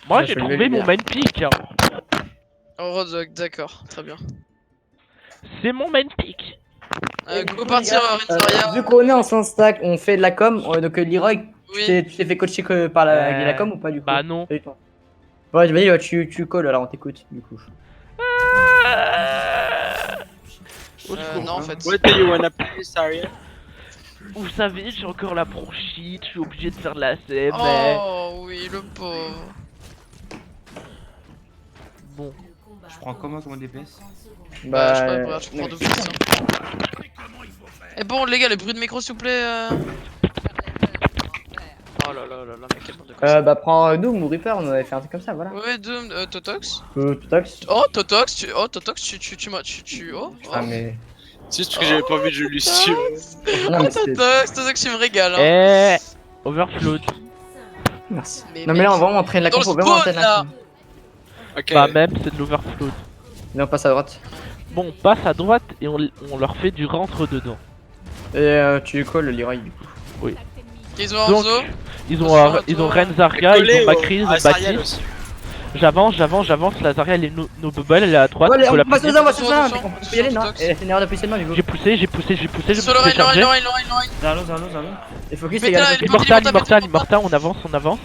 Moi Ouais, j'ai je trouvé vais mon bien. main pick. Hein. Oh, d'accord, très bien. C'est mon main pick. Et Go du coup, partir, les gars, Renzaria. vu qu'on est en 100 stack, on fait de la com. Donc Leroy, Oui. tu t'es fait coacher que par la com ou pas du coup? Bah non. Pas du tout. Ouais, vas-y, ouais, tu calls alors on t'écoute du coup. Au secours. Non, en fait. What do you wanna play, Saria? Vous savez, j'ai encore la bronchite, je suis obligé de faire de la CMR. Oh, oui, le pauvre. Bon. Je prends comment comme DPS? Bah, je sais pas, regarde, je prends deux fois. Et bon, les gars, les bruits de micro, s'il vous plaît. Oh là là là là, mais quel monde de cons. Bah prends Doom ou Reaper, on avait fait un truc comme ça, voilà. Ouais, Doom, Totox. Totox. Oh, Totox, tu m'as. Oh, Ah mais. C'est juste que j'avais pas vu de jeu Lucio. Non mais c'est. Totox, tu me régales. Hein. Eh, Overflow. Merci. Mais Non mais là on mec, va vraiment entraîner la dans le compo, vraiment spawn, entraîner la là. compo. Ok. Bah même, c'est de l'overflow. Et on passe à droite. Bon, on passe à droite et on leur fait du rentre dedans. Et tu calls le Leroy du coup. Ils ont Donc, Enzo. ils Attention ont à toi. Renzaria, ils ont Macri, ils ont Sariel Baptiste. aussi. J'avance, la Zaria elle est no bubble, elle est à droite, Ouais, il faut on la passe punir. aux armes, on passe aux armes. Attention, On peut y aller, non? Totox. Et c'est une erreur de positionnement du coup. J'ai poussé, je me Sur suis le fait rail, charger. Zalo. Et focus Mais les t'es gars. là, focus. il est Immortal, Immortal, on avance.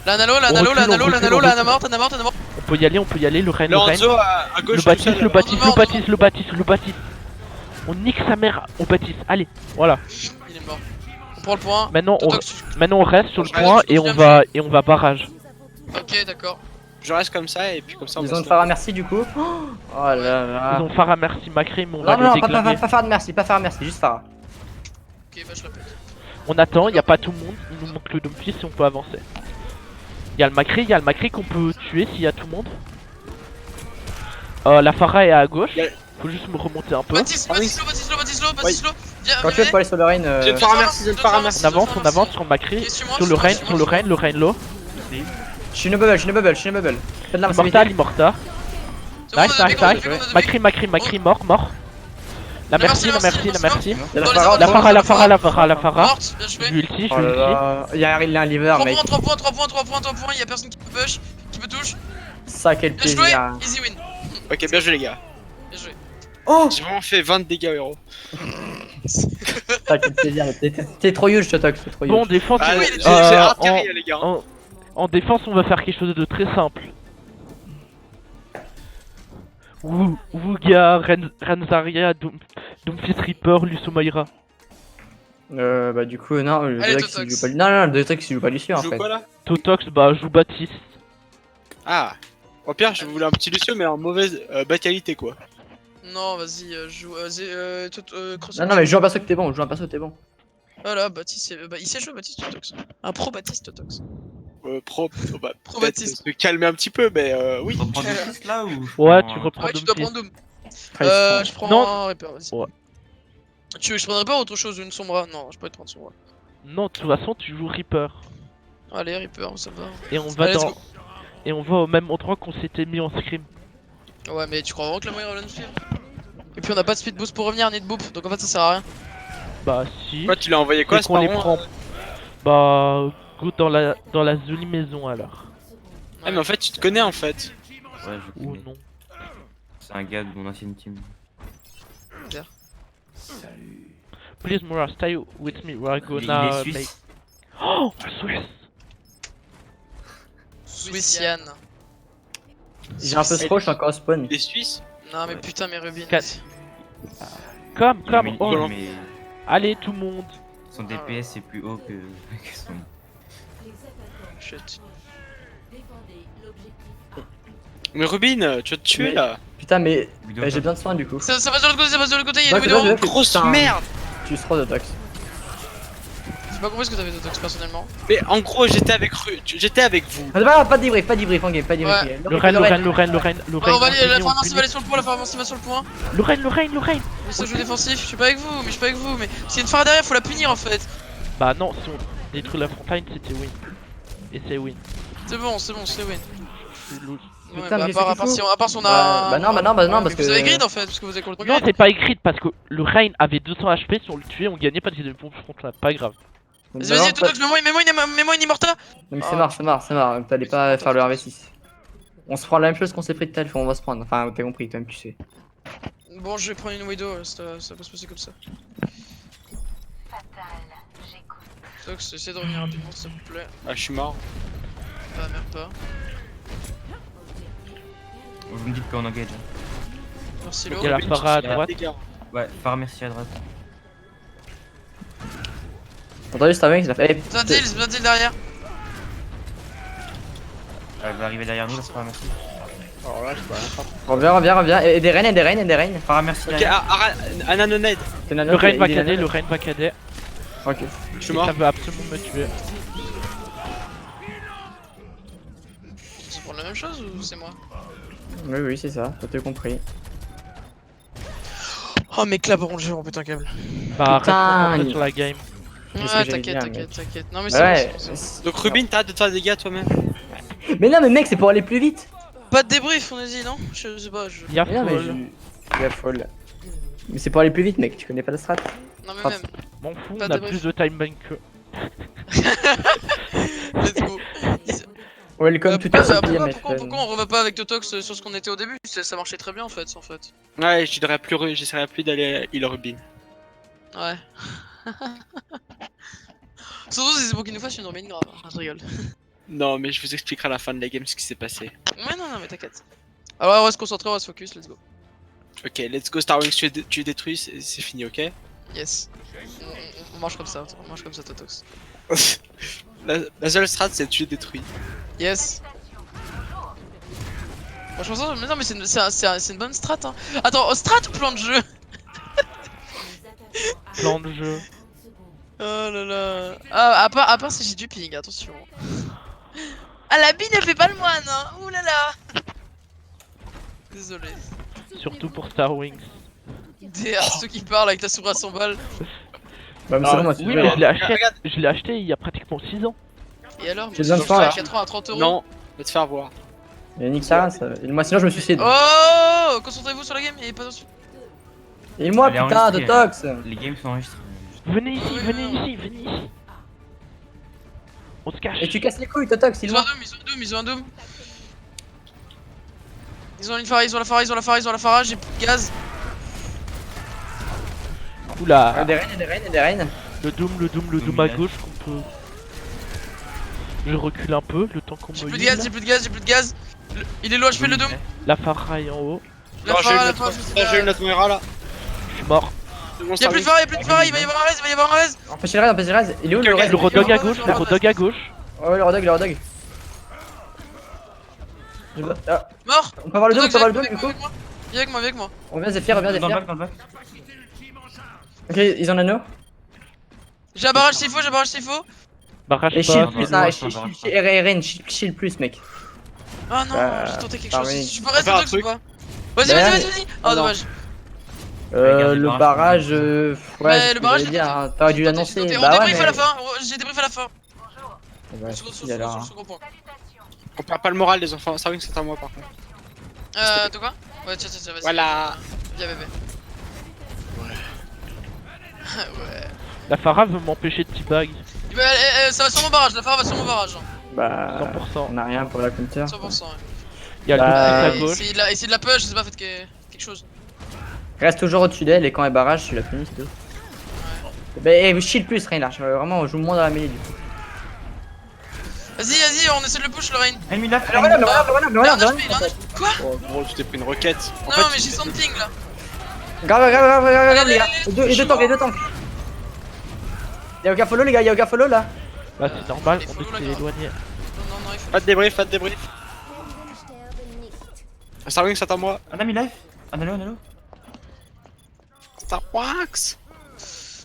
La nano, On recule. mort. On peut y aller, le Rennes. Lorenzo à gauche. Le Luciano, Baptiste. On nique sa mère au Baptiste, allez, voilà. Il est mort. On prend le point. Maintenant Totox, on reste sur le Ouais, point je et continue on va barrage. Ok, d'accord. Je reste comme ça et puis comme ça on Ils va ont se faire un merci du coup. Oh là là. Ils ont Farah merci Macri, mais on Non, va non, les non, déglinguer. pas faire de merci, pas faire de merci, juste Farah. Ok, bah je répète. On attend, y a pas tout le monde, il nous manque le Doomfist et on peut avancer. Y a le Macri qu'on peut tuer s'il y a tout le monde. La Farah est à gauche, faut juste me remonter un peu. Baptiste low. Viens, Quand tu veux pour aller sur le Rain, Je vais te faire un merci, On avance sur Macri, sur le Rain, le Rain low. je suis une bubble. Fais de la Immortal. Nice. Macri, mort. La merci. Il y a La Farah. Morte, bien joué. Je ulti. Oh là là. Il y a un liver, 3 mec. points, 3 points, y'a personne qui peut push, qui peut touche. Ça, quel Bien joué, plaisir. easy win. Ok, bien joué les gars. Bien joué. Oh, J'ai vraiment fait 20 dégâts héros. ça, quel plaisir. T'es trop huge, Totox, t'es trop Bon, huge. défense. Ah, oui, j'ai atterri les gars. En défense, on va faire quelque chose de très simple. Wuga, Renzaria, Doomfist Reaper, Lusomaira. Bah, du coup, non, le Allez, Totox il Totox. joue pas. Non, le Totox il joue pas Lucio en Je joue fait. quoi là? Totox, bah, joue Baptiste. Ah. Au pire, je voulais un petit Lucio, mais en mauvaise bas qualité quoi. Non, vas-y, joue. Cross. Non, mais joue un perso que t'es bon, Voilà, Baptiste, il sait jouer Baptiste Totox. Un pro Baptiste Totox. Pro bah, Pro peut-être Baptiste. se calmer un petit peu, mais oui. On prend des pistes là ou? Ouais, tu reprends Ouais, tu dois Doomfist. prendre Doom. Très Je prends Non. un Reaper, vas-y. Ouais. Tu veux que je prendrais pas autre chose, une Sombra? Non, je peux pas te prendre Sombra. Non, de toute façon, tu joues Reaper. Allez, Reaper, ça va. Et on va Allez, let's dans. go. Et on va au même endroit qu'on s'était mis en scrim. Ouais, mais tu crois vraiment que la moyenne run Et puis on a pas de speed boost pour revenir, ni de boop, donc en fait ça sert à rien. Bah, si. Quoi, tu l'as envoyé quoi Et ce qu'on les baron prend. Bah, go dans la jolie maison alors. Ah, mais en fait, tu te connais en fait. Ouais, je Ou connais. non. C'est un gars de mon ancienne team. Please, Mura, stay with me. We're Il gonna est make. suisse. Oh, Swiss. Swissian. J'ai un peu trop, je suis encore au spawn. Les Suisses. Non mais putain, mes Rubin. Comme, Mais- oh. mais Allez, tout le monde. son DPS est plus haut que son. Shit. Mais Rubin, tu vas te tuer Mais- là. Putain, mais Widow j'ai besoin de soin du coup. Ça passe de l'autre côté, il y a Ouais, des c'est Widow. vrai, Grosse putain. merde. Tu trop Totox. J'ai pas compris ce que t'avais Totox personnellement. Mais en gros, j'étais avec vous. Ah, pas de débrief en game, pas de débrief. Ouais. Le Rennes. Ouais, on va aller, la pharmacie va aller sur le point, Le Rennes. Mais ça joue défensif, je suis pas avec vous, mais s'il y a une phare derrière, faut la punir en fait. Bah non, si on détruit la frontline, c'était win. Et c'est win. C'est bon, c'est win. Je suis loose. Ouais, Putain, bah, mais à part si on a. Bah non, Ouais, parce mais que. vous avez grid en fait, parce que vous avez complètement Non, grid. c'est pas écrit parce que le Rain avait 200 HP, si on le tuait, on gagnait pas de frontline. Pas grave. Vas-y, vas-y, Totox, mets-moi une immorta. Non mais c'est mort. T'allais pas faire le RV6. On se prend la même chose qu'on s'est pris tout à l'heure, on va se prendre. Enfin, t'as compris, toi-même tu sais. Bon, je vais prendre une Widow, ça va se passer comme ça. Totox, essaie de revenir rapidement, s'il te plaît. Ah, je suis mort. Ah, merde pas. Vous me dites qu'on engage. Merci, Il y a Lo. la Pharah à droite. Ouais, Pharah, merci à droite. T'as entendu Starwing, il a fait. Besoin de deal derrière. Elle va arriver derrière nous, là, Pharah, merci. Alors là, je peux rien faire. Reviens. Et des reines. Pharah, merci Ok, derrière. un nanonade. T'es nano, Le Rain va il est cadet, nano. le Rain va cadet. Ok. Je suis mort. Ça veut absolument me tuer. C'est pour la même chose ou c'est moi? Oui, c'est ça, t'as tout compris. Oh, mec, là, par contre, j'ai rompu un câble. Bah, reste Putain, concentré il- sur la game. C'est ce que Ouais, j'allais dire, mec. t'inquiète. Non, mais Ouais. c'est bon. Donc, Rubin, t'arrêtes de te faire des dégâts toi-même. Mais non, mais mec, c'est pour aller plus vite. Pas de débrief, on a dit, non? Je sais pas, je. Il y a Mais non, mais folle. il y a folle. Mais c'est pour aller plus vite, mec, tu connais pas la strat. Non, mais Ah, même. M'en fous, Pas on de a débrief. plus de time bank que. Let's go. Welcome to the Pourquoi on revoit pas avec Totox sur ce qu'on était au début? Ça marchait très bien en fait. Ouais, j'essaierai plus d'aller heal Rubin. Ouais. Surtout si c'est pour qu'il nous fasse une Robin grave. Je rigole. Non, mais je vous expliquerai à la fin de la game ce qui s'est passé. Ouais, non, mais t'inquiète. Alors on va se concentrer, on va se focus, let's go. Ok, let's go Starwings, tu es détruit, c'est fini, ok? Yes. On marche comme ça, Totox. La seule strat, c'est tu es détruit. Yes. Franchement, ça, mais non, mais c'est une bonne strat. Hein. Attends, strat ou plan de jeu? Plan de jeu. Oh là là. Ah, à part si j'ai du ping, attention. Ah, la bille ne fait pas le moine, hein. Ouh là là. Désolé. Surtout pour Star Wings. DR, ceux qui parlent avec ta souris à 100 balles. Bah, mais c'est bon, moi, Oui, mais je l'ai acheté il y a pratiquement 6 ans. Et alors, J'ai besoin de temps, là. 4 ans à 30 euros. Non, va te faire voir. Il y a Nick Sarah, ça. Et moi, sinon, je me suicide. Oh, concentrez-vous sur la game et pas dessus. Et moi, Elle est putain, de enregistrée, tox. Les games sont enregistrés. Venez ici, Oui, venez non. ici. On se cache. Et tu casses les couilles, Totox, il Ils ont un doom. Ils ont une Pharah, ils ont la Pharah, j'ai plus de gaz. Oula, Des reines. le doom à gauche qu'on peut. Je recule un peu, le temps qu'on J'ai me plus de heal. gaz, j'ai plus de gaz. Il est low HP le doom. La Pharah est en haut. La Non, j'ai eu Pharah, une autre Moira là. Je suis mort. Y'a plus de Pharah, il va y avoir un raise, Empêchez le raise. Il est où le Ok, raise? Le rodog à gauche, le rodog à gauche. Ouais, le rodog. Ah, Mort. on peut avoir le dos, du coup. Viens avec moi. On vient Zephyr. Dans le bac. Ok, ils ont nano. J'ai un barrage s'il faut. Barrage Et shield pas. plus, RN, shield plus, mec. Ah non, j'ai tenté quelque chose. pareil. Je peux rester On va faire un Tox ou truc. pas? Vas-y. Oh, Non. dommage. Le barrage, ouais, Ouais, le barrage, j'allais dire, hein, t'aurais dû l'annoncer. On Bah ouais, débrief à la mais. fin. J'ai débrief à la fin. Ouais, il a l'air. Second point. On perd pas le moral les enfants, Starwings c'est à moi par contre. De quoi? Ouais, tiens, vas-y. Voilà. Viens, bébé. Ouais. La Pharah veut m'empêcher de teabag. Bah, ça va sur mon barrage, la Pharah va sur mon barrage. Bah. 100%. On a rien pour la counter. 100%. Ouais. Il y a le Bah, doom à gauche. Essayez de la push, je sais pas, faites quelque chose. Reste toujours au-dessus d'elle et quand elle barrage, tu la finis, c'est tout. Bah, shield plus, rien large. Vraiment, on joue moins dans la mêlée du coup. Vas-y, on essaie de le push, Lorraine. Ennemi là, Il a un HP, il a un HP. Quoi? Oh gros, tu t'es pris une roquette. En Non, fait, mais j'ai son ping là. Grave, les gars. Allez, Les deux tanks. Y'a aucun follow, les gars, là. Bah c'est normal, Il on faut est le éloigné. Non, il faut. pas de débrief. Starwings c'est à moi. Un ami life. Un halo. Starwax.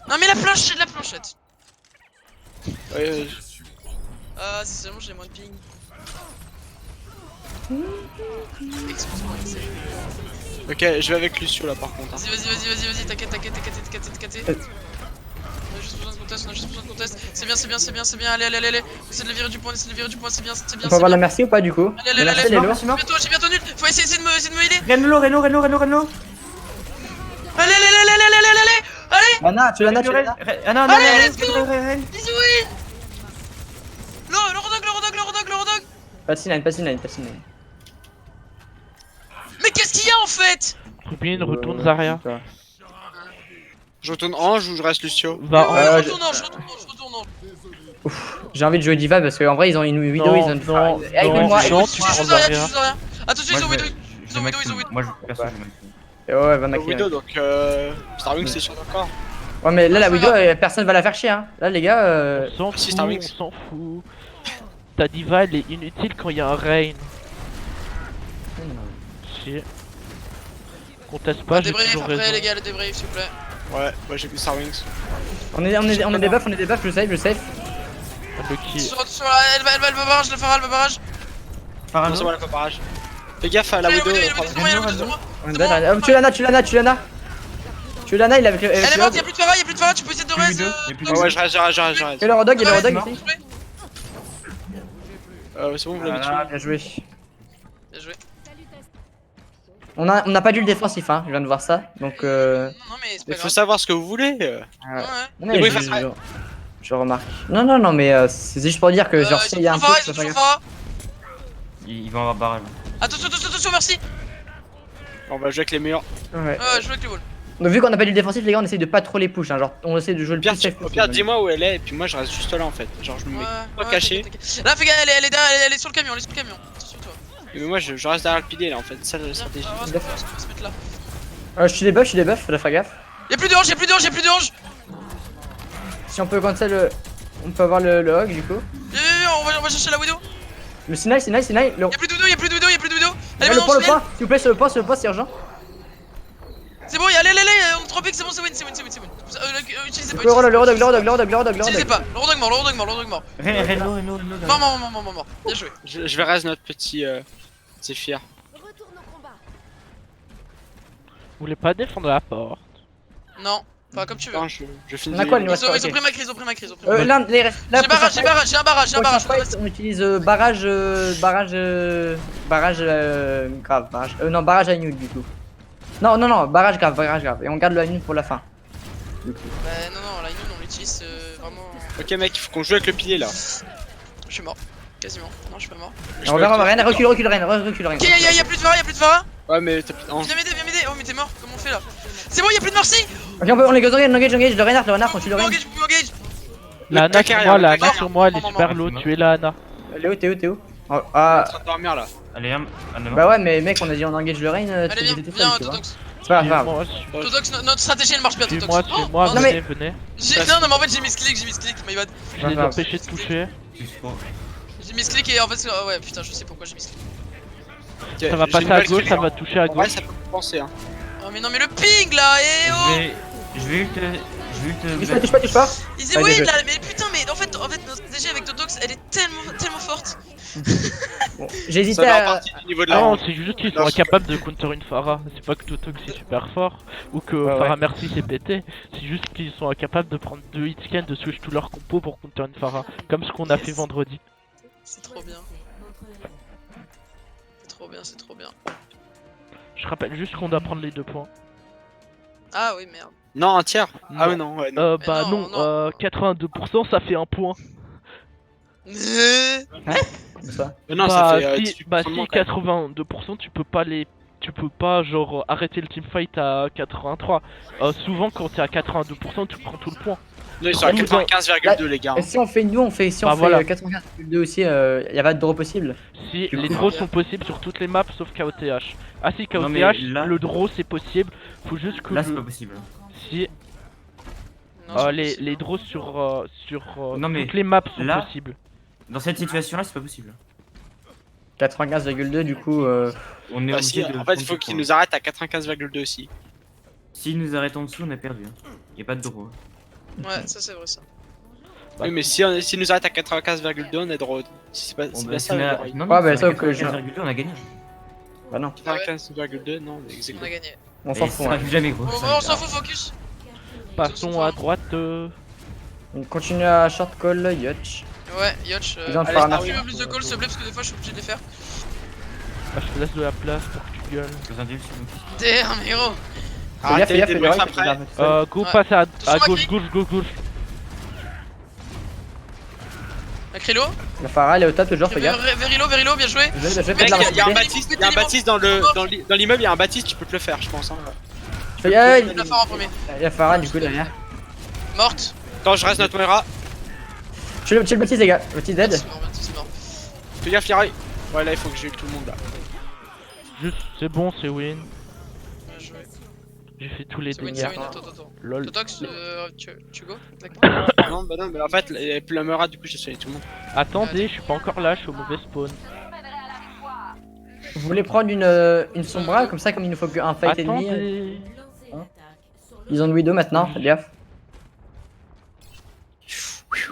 Non, mais la planche, c'est de la planchette. Ouais, Ah, c'est seulement j'ai moins de ping. Excuse-moi, ok, je vais avec Lucio là par contre. hein. Vas-y, t'inquiète. On a juste besoin de contest, C'est bien. Allez. Essaye de le virer du point, c'est bien. On peut avoir la merci ou pas du coup? Allez. La merci, elle est lourde. J'ai bientôt nul. Faut essayer de me healer. Reno. Allez. Anna, tu l'as. Ah non, Allez, let's go. Bisous. win. Le rodog. Passe inline, passe inline, passe inline. Mais qu'est-ce qu'il y a en fait? Rubin, retourne Zarya. Je retourne Ange ou je reste Lucio? Va en. Je retourne Ange. J'ai envie de jouer Diva parce qu'en vrai ils ont une Widow, Non, ils ont une non, Eh, écoute-moi, non, écoute-moi. tu Tu prends joues Zarya, Zarya. Attention, ils ont Widow. Ils ont Widow. Moi, je perso, Ouais. je maximum. Eh ouais, Van La Aken. Widow, donc Starwing c'est sûr d'accord. Ouais, mais là la Ça Widow, va. personne va la faire chier. Hein. Là les gars, On s'en si, fout, Starwing. on s'en fout. Ta diva elle est inutile quand il y a un rain. Chier. Conteste pas, j'ai Débrief toujours après, raison. les gars, le débrief, s'il vous plaît. Ouais, moi j'ai vu Starwings. on est des buffs, je save. Lucky. Sur elle va barrage, le Farah, elle va barrage. Pharah, Non, c'est bon, la barrage. Fais gaffe à la Il y a Widow. le Widow sur moi, il y a le Widow sur moi. On est C'est dead, bon. oh, tu Lana, il avait Elle est morte, y'a plus de Farah, tu peux essayer de Plus raise. Widow, y'a plus de Ouais, Widow. je reste. Et le Rodog, Ouais, ici. bien C'est bon, vous l'avez tué. Voilà, bien joué. joué. On n'a pas dû le défensif, hein, je viens de voir ça. Donc Non, mais c'est Il pas faut grave. savoir ce que vous voulez. Ouais. non, mais Débrief je, après. je remarque. Non, mais c'est juste pour dire que genre s'il y a un Farah, push, ils faut ont faire toujours Farah. Ils vont avoir barrage. Attention, merci. On va jouer avec les meilleurs. Ouais. Ouais, je joue avec le wall. Donc vu qu'on n'a pas du défensif, les gars, on essaie de pas trop les push, hein, genre on essaie de jouer le plus safe Au pire, possible. dis-moi où elle est, et puis moi je reste juste là en fait. Genre, je me mets pas caché. t'inquiète. Là, fais gaffe, elle est derrière, elle est sur le camion, Attention, toi. Mais moi je reste derrière le pilier là en fait. C'est ça la Viens, stratégie. on va se mettre là. Je suis des buffs, faut faire gaffe. Y'a plus de hanche. Si on peut cancel le... On peut avoir le hog du coup. On va chercher la Widow. Le Sinai, le... Y'a plus de Widow. Allez, le maintenant, on se met. point, s'il vous plaît, sur le point, c'est urgent. C'est bon, allez, on a 3 pics, c'est bon, c'est win. Utilisez pas. Le Rodog. Utilisez pas. Le rodog mort. Reno. Mort. Bien joué. Je vais raise notre petit Zephyr. Vous voulez pas défendre la porte? Non, pas comme tu veux. Non, je finis. On a quoi, Ils ont pris ma crise, Là, J'ai un barrage. on utilise barrage grave, non, barrage à nude du coup. Non, barrage grave, et on garde le nude pour la fin. Bah non, la immune on l'utilise vraiment. Ok mec, il faut qu'on joue avec le pilier là. Je suis mort, quasiment. Non, je suis pas mort. Et on verra Rennes, recule Rennes. Ok, y'a plus de Farah. Ouais, mais t'as plus. Viens m'aider. Oh, mais t'es mort, comment on fait là? C'est bon, y'a plus de Mercy. Ok, on les engage, le renard, on tue le renard. Vous m'engage. La Ana sur moi, la Ana sur moi, elle est Mort, super low, tuez la Ana. T'es où En train de dormir là. Allez, Bah ouais, mais mec, on a dit on engage le Reign. Allez, viens, Totox. C'est pas grave. Suis-moi, Totox, notre stratégie elle marche bien, suis-moi, Totox. suis-moi, non, mais- venez. Non, mais en fait j'ai misclick, my bad. Je les ai empêchés de toucher. J'ai misclick et en fait, ouais, putain, je sais pourquoi j'ai misclick. Ok, Ça va j'ai passer une à balle gauche, qui ça est va toucher à En vrai, gauche. ça peut compenser hein. Oh, mais non, mais le ping là, eh oh! Je vais te. Touche pas. Easy Allez, win je- là, mais putain, mais en fait notre stratégie avec Totox elle est tellement forte. Bon, j'ai hésité Ça va en à. partie du niveau de la. Non, c'est juste qu'ils sont Non, incapables de counter une Pharah. C'est pas que Totox c'est super fort ou que Ouais, Pharah ouais. Mercy c'est pété. C'est juste qu'ils sont incapables de prendre 2 hitscans, de switch tout leur compo pour counter une Pharah. Comme ce qu'on a fait vendredi. C'est trop bien. C'est trop bien. Je rappelle juste qu'on doit prendre les 2 points. Ah oui, merde. Non, un tiers. Non. Ah ouais, non, ouais. Non. Bah non, non, non. 82% ça fait un point. Ça. Non, bah, ça fait. si, bah si 82% tu peux pas les... Tu peux pas genre arrêter le teamfight à 83. Souvent quand t'es à 82% tu prends tout le point. Non, ils sont à 95,2 les gars. Et si on fait Bah, voilà. 95,2 aussi, y a pas de draw possible. Si Tu les peux draws pas. sont possibles sur toutes les maps sauf KOTH. Ah si Non, mais KOTH, là- le draw c'est possible. Faut juste que Là, c'est le... pas possible. si Non, c'est les possible. draws sur Non, mais toutes les maps sont là- possibles. Dans cette situation-là, c'est pas possible. 95,2 du coup. On est Bah, si, obligé de. en fait, il faut qu'ils nous arrêtent à 95,2 aussi. S'ils nous arrêtent en dessous, on a perdu. Y a pas de draw. Ouais, ça c'est vrai ça. Oui, mais si nous arrêtent à 95,2, on est drôle. Si c'est pas Bon, c'est bah, bien si ça, on a- le Non, Ouais, bah, mais sauf que 95,2, on a gagné. Bah non, 95,2, non, mais On exactement. a gagné. on s'en Et fout. ça Hein. arrive jamais, gros. On s'en fout, focus. Passons à droite. On continue à short call Yotch. Ouais, Yotch. Ils ont Allez, faire un Si Starwing. tu veux plus de calls, s'il te plaît, parce que des fois je suis obligé de les faire. Bah, je te laisse de la place pour que tu gueules. Damn, héros. Arrêtez Fais de gaffe, débrief les après. après. Go Ouais. passe à Attention, gauche. Akrilo. La Pharah elle est au top toujours, fais gaffe. Verilo, bien joué. Je fais Mec, de la il y a un rapidité. Baptiste, il y a un Baptiste dans l'immeuble, il y a un Baptiste, tu peux te le faire, je pense. Hein. Il La Pharah en premier. y a Pharah du coup derrière. Morte. Attends, je reste notre Moira. Je le Baptiste les gars, Baptiste dead. Baptiste mort. Fais gaffe, Leroy. Ouais, là, il faut que j'ai eu tout le monde là. Juste, c'est bon, c'est win. Bien joué. J'ai fait tous les C'est win, dégâts. attends. Lol. Totox, tu go exactement. Non, bah non, mais en fait, la Moira, du coup, j'ai soigné tout le monde. Attendez, je suis pas encore là, je suis au mauvais spawn. Vous voulez prendre une sombra comme ça, comme il nous faut qu'un fight ennemi. Attendez. Ils ont une Widow maintenant, fais gaffe.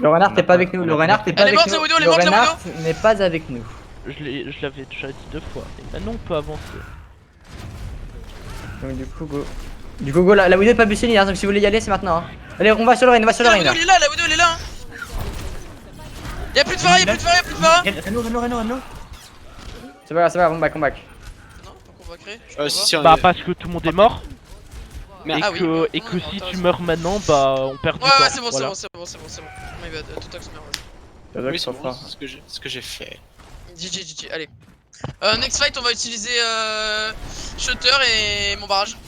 Le renard t'es pas avec nous, le renard t'es pas Elle est avec morte, nous. la Widow, elle est Le morte, la renard n'est pas avec nous. Je l'avais déjà dit 2 fois. Et maintenant on peut avancer. Donc du coup go. Du coup go, la Widow est pas bussée hein, donc si vous voulez y aller c'est maintenant. Hein. Allez on va sur le Reine, on va sur le La Reine. Widow, la Widow, elle est là. Y'a plus de Pharah, Reno. C'est pas grave, on back. Non, donc on va créer. Si on Bah est- parce que tout le monde est mort. Merde. Ah oui, Et bah, que non, si t'as tu raison. meurs maintenant, bah on perd du Ouais, temps. ouais, c'est bon, Voilà. c'est bon. My bad, Totox meurt. Oui, c'est bon, c'est ce que j'ai fait. GG, allez. Next fight, on va utiliser Shutter et mon barrage.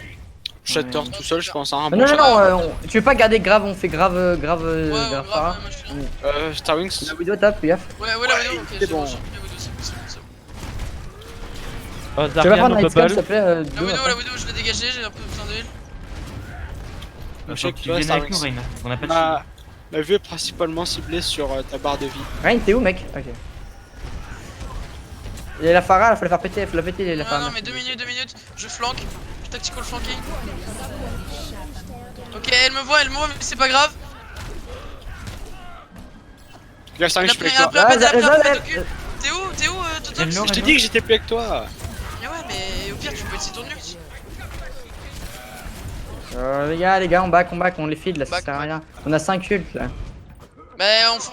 Shutter tout seul, je pense. Hein, Non, tu veux pas garder grave, on fait grave Ouais, grave Pharah. grave, moi je suis Starwings. La Widow top, fais gaffe. Ouais, la Widow, ok, c'est bon. La Widow, c'est bon. Oh, Tu vas Zarya, prendre no Night Scale s'il te bubble. plaît La Widow, Widow, je l'ai dégagée, j'ai un peu besoin d'huile. Faut que tu viennes avec nous, Reina. On a pas de shield. Ma vue est principalement ciblée sur ta barre de vie. Reine t'es où mec? Ok. Il y a la Pharah, faut la faire péter, faut la péter la Pharah. Non, mais 2 minutes, je flank. Je tactical flanking. Ok, elle me voit, mais c'est pas grave. Regarde, Starwings, je suis avec toi. T'es où, Totox? Je t'ai dit que j'étais plus avec toi. Mais ouais, mais au pire, tu peux essayer ton ult. Les gars, on back, on les feed là, ça Back, sert à back. rien. On a 5 ults là. Bah,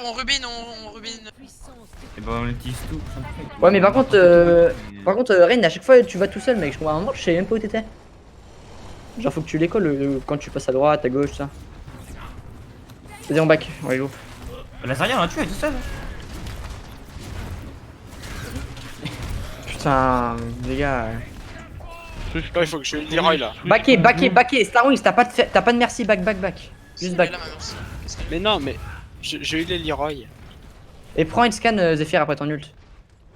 on rubine, on rubine. Et bah on utilise tout. Ouais, mais par contre, Reine, à chaque fois tu vas tout seul, mec. Je comprends un moment, je sais même pas où t'étais. Genre, faut que tu l'écoles quand tu passes à droite, à gauche, ça. Vas-y, on back, on les joue. La Zarya, on l'a tué tout seul. Putain, les gars. Ouais, il faut que je Leroy là. Backé, Starwings, t'as pas de merci, back. Juste back. Là, ma merci. Mais non, mais j'ai eu les Leroy. Et prends une scan Zephyr après ton ult.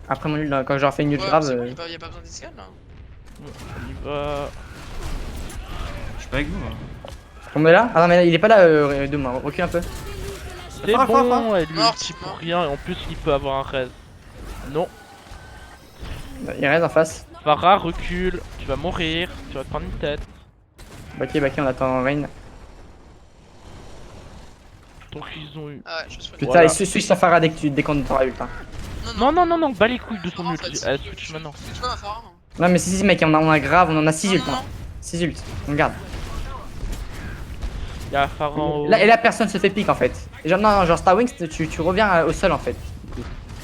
Après mon ult, quand j'aurai fait une ult Ouais, grave. c'est bon, y'a pas besoin d'escale là. On y va. Je suis pas avec vous. Hein. On est là? Ah non, mais il est pas là, Doom, recule un peu. C'est Pharah, bon, elle lui Mort, ulti pour mort. rien et en plus il peut avoir un raise. Non, Il reste en face. Pharah recule, tu vas mourir, tu vas te prendre une tête. Backé, on attend Reine. Donc ils ont eu. Ah ouais, je souhaite. Putain, Voilà. il switch sa Pharah dès qu'on t'aura ult. Hein. Non, bas les couilles de son En ult. fait, Elle switch maintenant. Tu vois ma Pharah? Non, mais si, mec, on a grave, on en a 6 ults. Non, Hein. 6 ults, on garde. Y'a Pharah en haut. Là, et là, personne se fait pique en fait. Et genre, non, genre Starwings, tu reviens au sol en fait.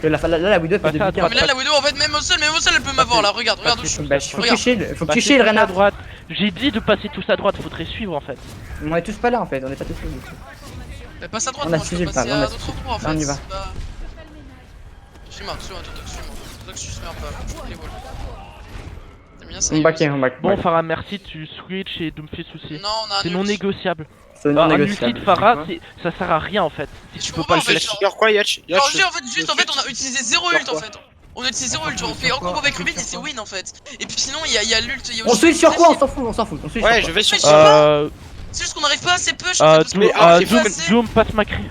Parce que là, la Widow peut Passe à te droite. mais là, la Widow, en fait, même au sol, elle peut m'avoir là. Regarde où je suis. Bah, faut que tu Regarde. shield, faut que tu Passez shield, tous à Renard. droite. J'ai dit de passer tous à droite, faudrait suivre en fait. On est tous pas là en fait, on est pas tous là du coup. Mais passe à droite, On a moi, je six peux ults, passer on a à six d'autres endroits en fait. Là, on y va. c'est pas- Suis-moi, Totox, suis-moi pas. Les balles. T'as bien ça? On back. Bon, Pharah, merci, tu switch et Doomfist aussi. Non, on a un C'est ult. non négociable. C'est Un non ulti négociable. de Pharah, quoi ça sert à rien en fait. Si Je tu peux comprends, pas le en fait, faire. genre- Genre quoi, Yatch? Alors, juste en fait, on a utilisé 0 ult en fait. On a utilisé 0 ult, genre on fait en combo avec Rubin et c'est win en fait. Et puis sinon, il y a l'ult. il y a On aussi switch sur le quoi? On flash. s'en fout, on switch Ouais, sur je quoi? vais sur Ouais, je sais pas. C'est juste qu'on arrive pas assez push en fait. parce Doom, qu'on arrive pas Doom, assez. Doom, passe Macri.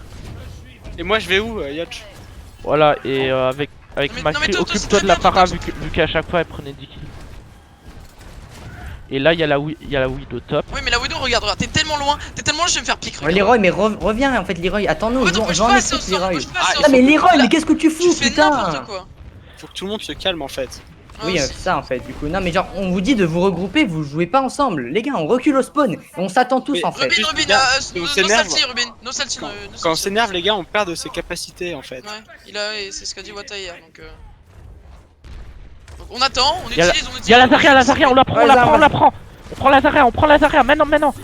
Et moi, je vais où, Yatch? Voilà, et avec Mais- non, mais Macri, toi, occupe-toi c'est de la très bien, Pharah toi, vu qu'à chaque fois elle prenait 10 kills. Et là, il y a la Widow top. Oui, mais la Widow, regarde, t'es tellement loin, je vais me faire pique. Ouais, Leroy, mais reviens en fait, Leroy, attends-nous, En fait, on push j'en pas ai assez au fait sol, on Leroy. push pas assez au Ah, sol. mais Leroy, Là, mais qu'est-ce que tu tu fous, fais putain? n'importe quoi. Faut que tout le monde se calme en fait. Oui, Ah, c'est ça en fait, du coup. Non, mais genre, on vous dit de vous regrouper, vous jouez pas ensemble. Les gars, on recule au spawn et on s'attend tous Mais en fait. Juste, Rubin, gars, no on s'énerve. salty, Rubin, no salty. Quand on s'énerve, les gars, on perd de ses capacités en fait. Ouais, c'est ce qu'a dit Wata hier donc. Donc on attend, on Y'a utilise. la Zarya, on la prend, Ouais, on la prend. On prend la Zarya, maintenant.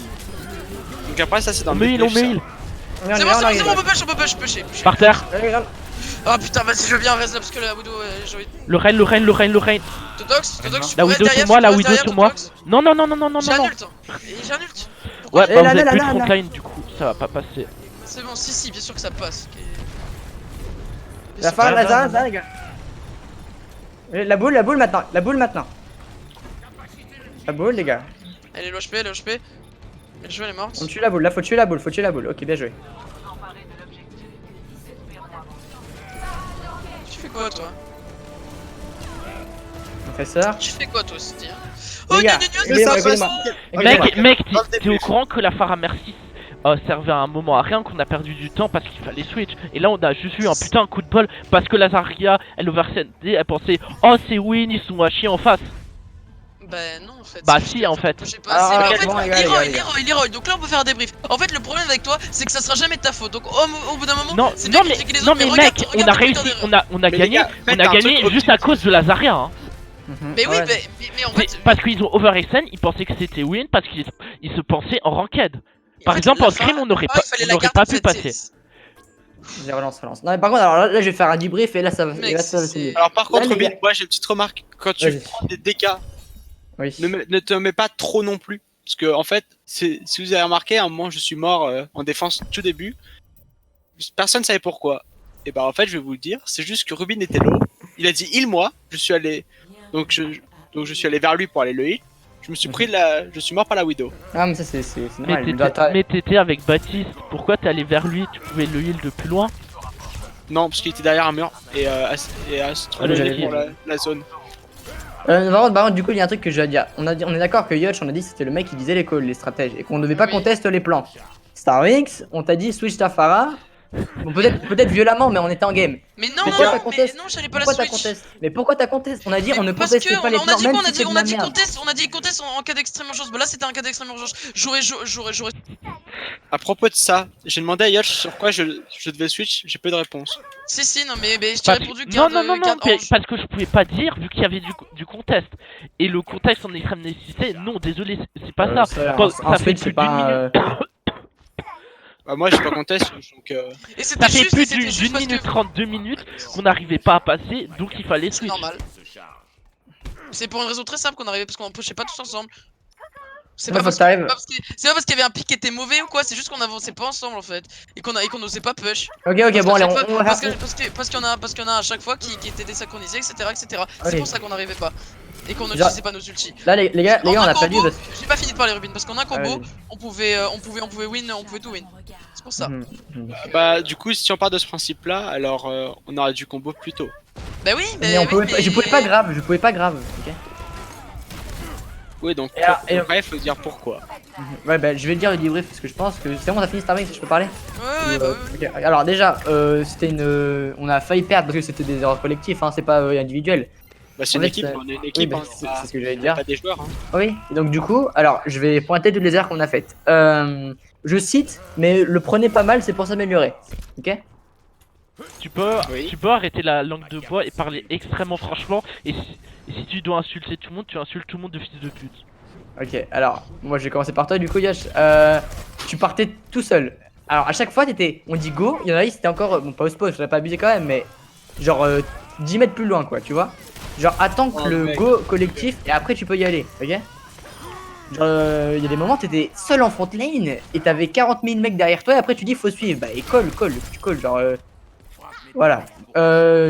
Donc après, ça, c'est dans On le met heal, débrief, ça. C'est bon, on peut pusher. Par terre. Allez, grave. Oh putain, vas-y, je veux bien reste là parce que la Widow, j'ai envie de. Le rain, le rain, le rain, le rain. Totox, tu La peux Widow rester sur derrière, moi, tu la peux Widow rester sur derrière, moi. Totox. Non, non, non, non, non, non, J'ai un non. ult. Et j'ai un ult. Pourquoi Ouais, Eh bah là, vous là, êtes là, plus là, de là. frontline du coup, ça va pas passer. C'est bon, si, bien sûr que ça passe. La fin, là, les gars. La boule maintenant, la boule maintenant. La boule, les gars. Elle est low HP, elle est low HP. Le jeu, elle est morte. On tue la boule, là faut tuer la boule, faut tuer la boule. Ok, bien joué. Tu fais quoi, toi? On fait ça. Tu fais quoi, toi, aussi? Les Oh, gars, gna, gna, écoutez-moi, ça écoutez-moi. passe. Mec, Dans le t'es début. au courant que la Pharah Mercy servait à un moment à rien, qu'on a perdu du temps parce qu'il fallait switch. Et là on a juste eu un putain de coup de bol parce que la Zarya, elle oversend, elle pensait oh c'est win, ils sont à chier en face. Bah non en fait. Bah c'est si, juste en que fait. j'ai pas Ah, assez. Mais ok, en bon, fait, les gars, Leroy, les gars. Leroy, donc là on peut faire un débrief. En fait le problème avec toi c'est que ça sera jamais de ta faute. Donc au bout d'un moment, Non, c'est bien non mais, critiquer les non autres, mais regarde- mec, regarde on a tes réussi, putains on a Mais les gagné, gars, faites on a un gagné truc juste à cause de la Zarya. Hein. Mais oui, Ouais. mais en C'est fait. parce qu'ils ont overextend, ils pensaient que c'était win parce qu'ils se pensaient en ranked. Par en fait, exemple la en scrim fin- on n'aurait la pas, fin, il fallait on la n'aurait garder, pas en pu fait, passer. Vas-y, relance. Non, mais par contre, alors là, je vais faire un debrief et là, ça va. Mec, et là, ça va c'est- mieux. Alors par contre, Là, les Robin, gars. moi j'ai une petite remarque. Quand tu Vas-y. prends des dégâts, Oui. ne te mets pas trop non plus. Parce que en fait, si vous avez remarqué, à un moment je suis mort en défense tout début. Personne savait pourquoi. Et bah en fait, je vais vous le dire, c'est juste que Rubin était low. Il a dit heal moi, je suis allé donc je suis allé vers lui pour aller le heal. Je me suis pris je suis mort par la Widow. Ah, mais ça, c'est normal. Mais t'étais avec Baptiste, pourquoi t'es allé vers lui? Tu pouvais le heal de plus loin? Non, parce qu'il était derrière un mur et astrologué j'allais pour dire. la zone. Par contre, du coup, il y a un truc que je dois dire. On est d'accord que Yotch, on a dit que c'était le mec qui disait les calls, les stratèges, et qu'on ne devait pas Oui. contester les plans. Starwings, on t'a dit switch ta Pharah. Bon, peut-être violemment, mais on était en game. Mais non, Pourquoi non, t'as non, mais contesté non, j'allais pas la Pourquoi t'as switch. contesté? Mais pourquoi t'as contesté? On a dit Mais on ne parce conteste que pas les on a plans, dit même quoi, si c'est de la merde. on a dit conteste en cas d'extrême urgence. Bah là c'était un cas d'extrême urgence. J'aurais. À propos de ça, j'ai demandé à Yotch sur quoi je devais switch, j'ai peu de réponse. Si, non, mais je t'ai Parce- répondu non, garde. non, non, non, garde mais ange. parce que je pouvais pas dire vu qu'il y avait du contest. Et le contest en extrême nécessité, non, désolé, c'est pas ça. Quand ça fait plus d'une minute. Bah, moi j'ai pas contest, donc Et Ça c'était fait juste, plus et c'était juste d'une parce minute que. 32 minutes qu'on n'arrivait pas à passer, donc il fallait C'est switch. normal. C'est pour une raison très simple qu'on arrivait parce qu'on pushait pas tous ensemble. C'est Ouais, pas faut parce que t'arrives. c'est pas parce qu'il y avait un pic qui était mauvais ou quoi, c'est juste qu'on avançait pas ensemble en fait. Et qu'on osait pas push. Ok, Parce bon, qu'à allez, chaque fois- on va parce faire. qu'il y en a à chaque fois qui étaient désynchronisés, etc. C'est Allez. pour ça qu'on n'arrivait pas. Et qu'on Genre- n'utilisait pas nos ultis. Là, les gars, En on un a pas dit combo, parce j'ai pas fini de parler Rubin parce qu'en un combo, ouais. on pouvait win, on pouvait tout win. C'est pour ça. bah du coup si on part de ce principe là, alors on aurait dû combo plus tôt. Bah oui, Mais on pouvait pas- je pouvais pas grave, ok. Oui donc Et alors- et- bref, faut dire pourquoi. Ouais, bah, je vais le dire le debrief parce que je pense que c'est bon, t'as fini Starwings, je peux parler? Ouais, bah oui. Ok, alors déjà, c'était on a failli perdre parce que c'était des erreurs collectives, hein, c'est pas individuel. Bah c'est En une fait, équipe, c'est- on est une Oui, équipe, bah, hein, c'est ce que j'allais on est dire. pas des joueurs. Hein. Oui, et donc du coup, alors je vais pointer toutes les erreurs qu'on a faites. Je cite, mais le prenez pas mal, c'est pour s'améliorer. Ok? Tu peux, Oui. tu peux arrêter la langue de bois et parler extrêmement franchement. Et si tu dois insulter tout le monde, tu insultes tout le monde de fils de pute. Ok, alors, moi je vais commencer par toi du coup, Yosh. Tu partais tout seul. Alors, à chaque fois, on dit go, il y en a qui c'était encore, bon, pas au spawn, je l'ai pas abusé quand même, mais genre 10 mètres plus loin, quoi, tu vois. Genre, attends que Oh, le mec. go collectif et après tu peux y aller, ok? Genre, il y a des moments, t'étais seul en front lane et t'avais 40 000 mecs derrière toi et après tu dis faut suivre. Bah, et colle, tu colles, genre. Voilà.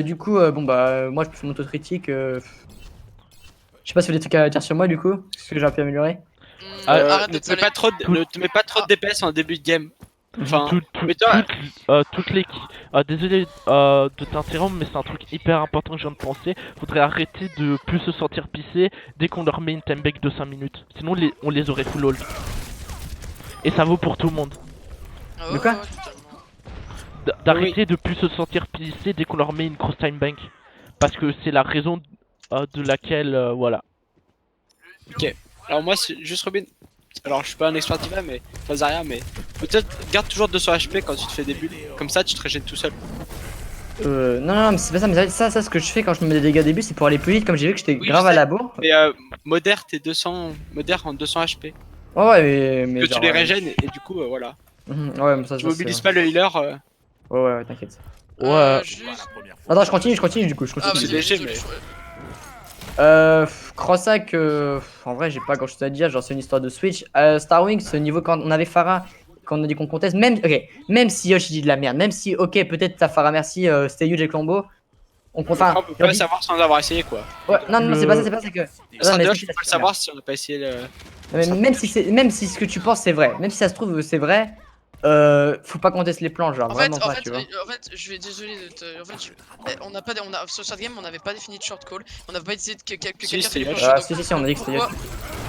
Du coup, bon, bah, moi je fais mon autocritique. Je sais pas si vous avez des trucs à dire sur moi du coup, ce que j'ai pu améliorer. Arrête de Ne te te mets saler. pas trop ne te mets pas trop de DPS en début de game. Enfin, mais toi, Toutes les... désolé de t'interrompre, mais c'est un truc hyper important que je viens de penser. Faudrait arrêter de plus se sentir pissé dès qu'on leur met une time back de 5 minutes. Sinon on les aurait full hold. Et ça vaut pour tout le monde. Ah De quoi totalement. D'arrêter de plus se sentir pissé dès qu'on leur met une cross time bank. Parce que c'est la raison de laquelle... voilà. alors moi c'est juste Robin. Alors je suis pas un expert diva mais pas Zarya mais peut-être garde toujours 200 HP quand tu te fais des bulles. Comme ça tu te régènes tout seul. Non, mais c'est pas ça, mais ça, ce que je fais quand je me mets des dégâts au début, c'est pour aller plus vite, comme j'ai vu que j'étais Oui, grave je à sais. la bourre. Mais modère tes 200 modère en 200 HP. Ouais, mais Que genre, tu les régènes et du coup voilà. Ouais, mais ça, Tu ça, mobilises c'est- pas le healer. Ouais, t'inquiète. Ouais. Juste... Attends, je continue du coup, je Ah, continue. vas-y, C'est léger, désolé, mais- Crossack, en vrai, j'ai pas grand chose à dire, genre c'est une histoire de Switch. Starwing, ce niveau quand on avait Pharah, quand on a dit qu'on conteste, même si Yoshi dit de la merde, même si, ok, peut-être t'as Pharah, merci, c'était huge avec Lambeau, on compte. On peut pas le savoir sans avoir essayé quoi. Ouais, non, c'est Le- pas ça, c'est pas ça, c'est que. Ça, mais d'ailleurs, si, je peux pas le c'est savoir si on n'a pas essayé le. mais même si ce que tu penses c'est vrai, même si ça se trouve c'est vrai, faut pas contester les plans, genre vraiment pas, tu vois. En fait, je vais désolé de te. En fait, on n'a pas, sur cette game, on n'avait pas défini de short call. On n'avait pas essayé de que quelqu'un Si, fait les c'était planches. Si, on a dit que c'était Yoshi.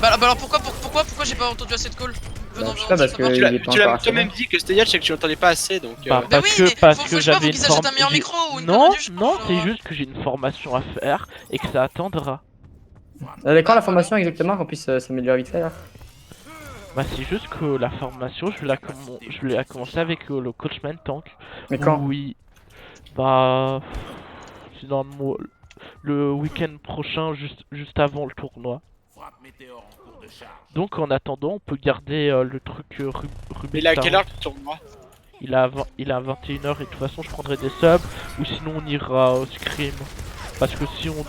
Bah alors pourquoi j'ai pas entendu assez de call? Venons, je sais pas, parce que- Tu l'as il est pas tu l'as encore toi-même dit que c'était Yacht et que tu l'entendais pas assez donc. Bah, Bah parce oui, que, mais parce faut- que faut- je sais pas, faut j'avais qu'ils une achètent forme. un meilleur micro ou une Non, connerie du genre, non, c'est genre. juste que j'ai une formation à faire et que ça attendra. Quand la formation exactement qu'on puisse s'améliorer vite fait là. Bah, c'est juste que la formation, je l'ai commencé avec le coachman tank. Mais quand Oui. Bah. C'est dans le week-end prochain, juste avant le tournoi. Donc en attendant, on peut garder le truc Ruby. Mais là, à Star quelle heure le tournoi? Il a 21h et de toute façon je prendrai des subs ou sinon on ira au scrim. Parce que si on...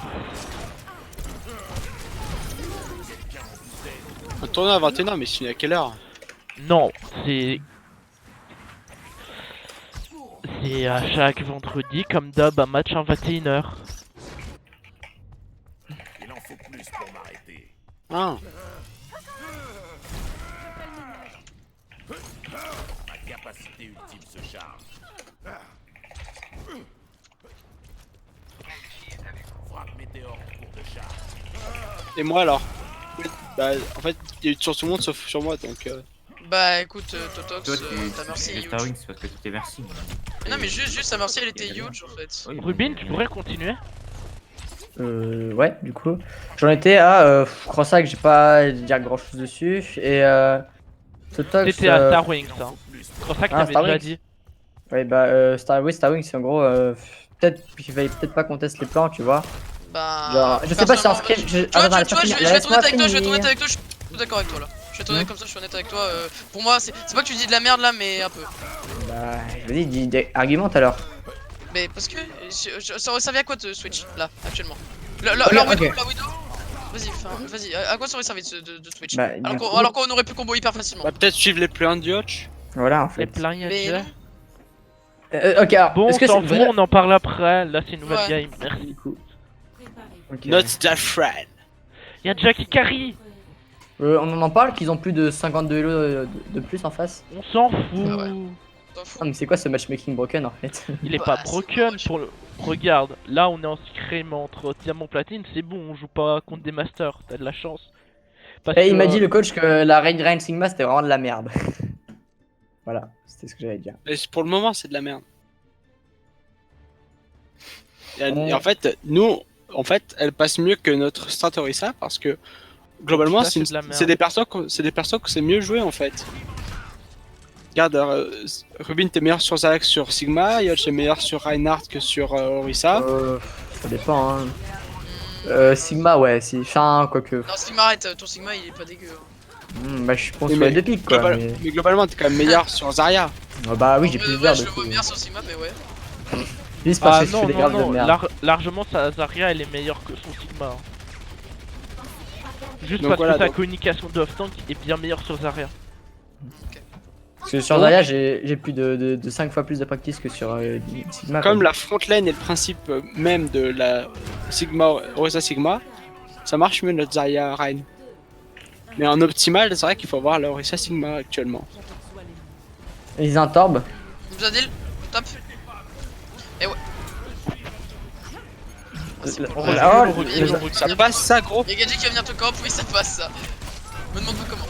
Un tournoi à 21h, mais c'est à quelle heure? Non, c'est... C'est à chaque vendredi comme d'hab un match à 21h. Ah. Et moi alors? Bah, en fait, il y a eu sur tout le monde sauf sur moi donc. Bah écoute, Totox, Toi, ta merci est tu huge. Starwing, c'est parce que tu t'es merci. Non, mais juste sa merci elle était huge en fait. Oui, Rubin, tu pourrais continuer? Ouais, du coup. J'en étais à Crossack, j'ai pas à dire grand chose dessus. Et Totox. C'était à Starwing ça. C'est pour ça que Ah, t'avais déjà Starwing. dit. Ouais, bah, Starwing, c'est en gros. Peut-être qu'il fallait peut-être pas qu'on teste les plans, tu vois. Bah. Genre, je sais pas si en scrim. Tu vois, je vais être honnête avec toi, je vais être honnête toi. avec toi, je suis tout d'accord avec toi là. Je vais être honnête comme ça, je suis honnête avec toi. Pour moi, c'est pas que tu dis de la merde là, mais un peu. Bah, vas-y, argumente alors. Mais parce que ça aurait servi à quoi de Switch là, actuellement? Ok, La ok. Widow. Vas-y, à quoi ça aurait servi de Switch? Bah, du coup- Alors qu'on aurait pu combo hyper facilement. Bah, peut-être suivre les plans de Yacht. Voilà, en Les fait. plans y a Mais déjà. non. Ok, alors. Bon, on est-ce que s'en c'est fout, vrai on en parle après. Là, c'est une nouvelle Ouais. game. Merci. Du coup. Ok. Not that friend. Y'a Jackie Carry. On en parle qu'ils ont plus de 52 Elo de plus en face. On s'en fout. Ah ouais. T'en fous. Ah, mais c'est quoi ce matchmaking broken en fait? Il est Bah, pas c'est broken moche. pour le. Regarde, là on est en scrim entre diamant platine, c'est bon, on joue pas contre des masters, t'as de la chance. Parce Et il que, m'a dit le coach que la Rain Sigma c'était vraiment de la merde. Voilà, c'était ce que j'allais dire. Et pour le moment, c'est de la merde. Et, Ouais. et en fait, nous, elle passe mieux que notre strat Orisa parce que globalement, Ça, c'est de la merde. c'est des persos que c'est mieux joué en fait. Regarde, Rubin t'es meilleur sur Zack sur Sigma, Yacht est meilleur sur Reinhardt que sur Orisa. Ça dépend hein. Sigma ouais, si fin quoique. Non, Sigma, arrête, ton Sigma il est pas dégueu. Bah je pense Oui, sur les mais deux pics quoi. Mais globalement, t'es quand même meilleur sur Zarya. Bah oui, j'ai Ouais, plus de ouais, verre je de le coup. vois bien sur Sigma, mais ouais. Juste parce Ah que je non, fais des non, graves de non, merde. largement Zarya elle est meilleure que son Sigma. Hein. Juste Donc parce voilà, que sa donc- communication de off-tank est bien meilleure sur Zarya. Parce que sur Zarya j'ai plus de 5 fois plus de practice que sur Sigma. Comme quoi. la front lane est le principe même de la Sigma, Orisa Sigma, ça marche mieux notre Zarya Rein. Mais en optimal, c'est vrai qu'il faut avoir la Orisa Sigma actuellement. Ils ont un torb. Zadil, top. Et ouais. Ah, c'est Oh, bon. là, oh, Il y a- le- il y a- Ça passe ça gros. il y a Gadget qui va venir te camp, oui ça passe ça. Me demande pas comment.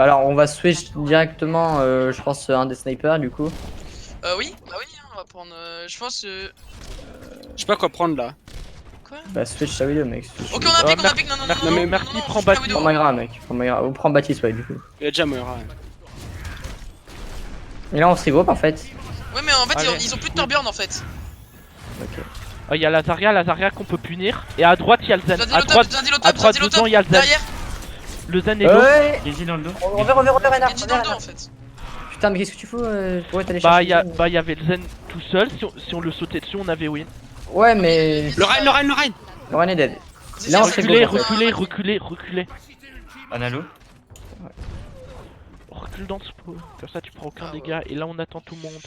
alors on va switch directement, je pense un des snipers du coup. Oui, bah oui, on va prendre. Je pense. Je sais pas quoi prendre là. Quoi? Bah switch ta vidéo mec. Switch. Ok, on a un pic, on a un merci- pic, non, non, merci, non, non, merci, non, non, prends je fais la Baptiste. vidéo. Prends Magra mec, prends Magra. Ou prends Baptiste ouais du coup. Il y a déjà Moira. Et là on se regroupe en fait. Ouais, mais en fait, Allez. ils ont plus de Torbjorn en fait. Ok. Il y a la Zarya qu'on peut punir. Et à droite il y a le Zen. Zadil À au top, droite, Zadil au à top, droite Zadil au dedans top. il y a le Zen. Derrière, Le Zen est low. Ouais. Gigi dans le dos. On revient Renard. Gadget dans le dos en fait. Putain, mais qu'est-ce que tu fais pour aller Bah, chercher y avait le Zen tout seul, si on le sautait dessus, on avait win. Ouais, mais. Le Rein. Le Rein est dead. Si, Là, on si, fait Reculez, bon, reculez. Un halo. Recule dans ce pot. Comme ça, tu prends aucun dégât. Et là, on attend tout le monde.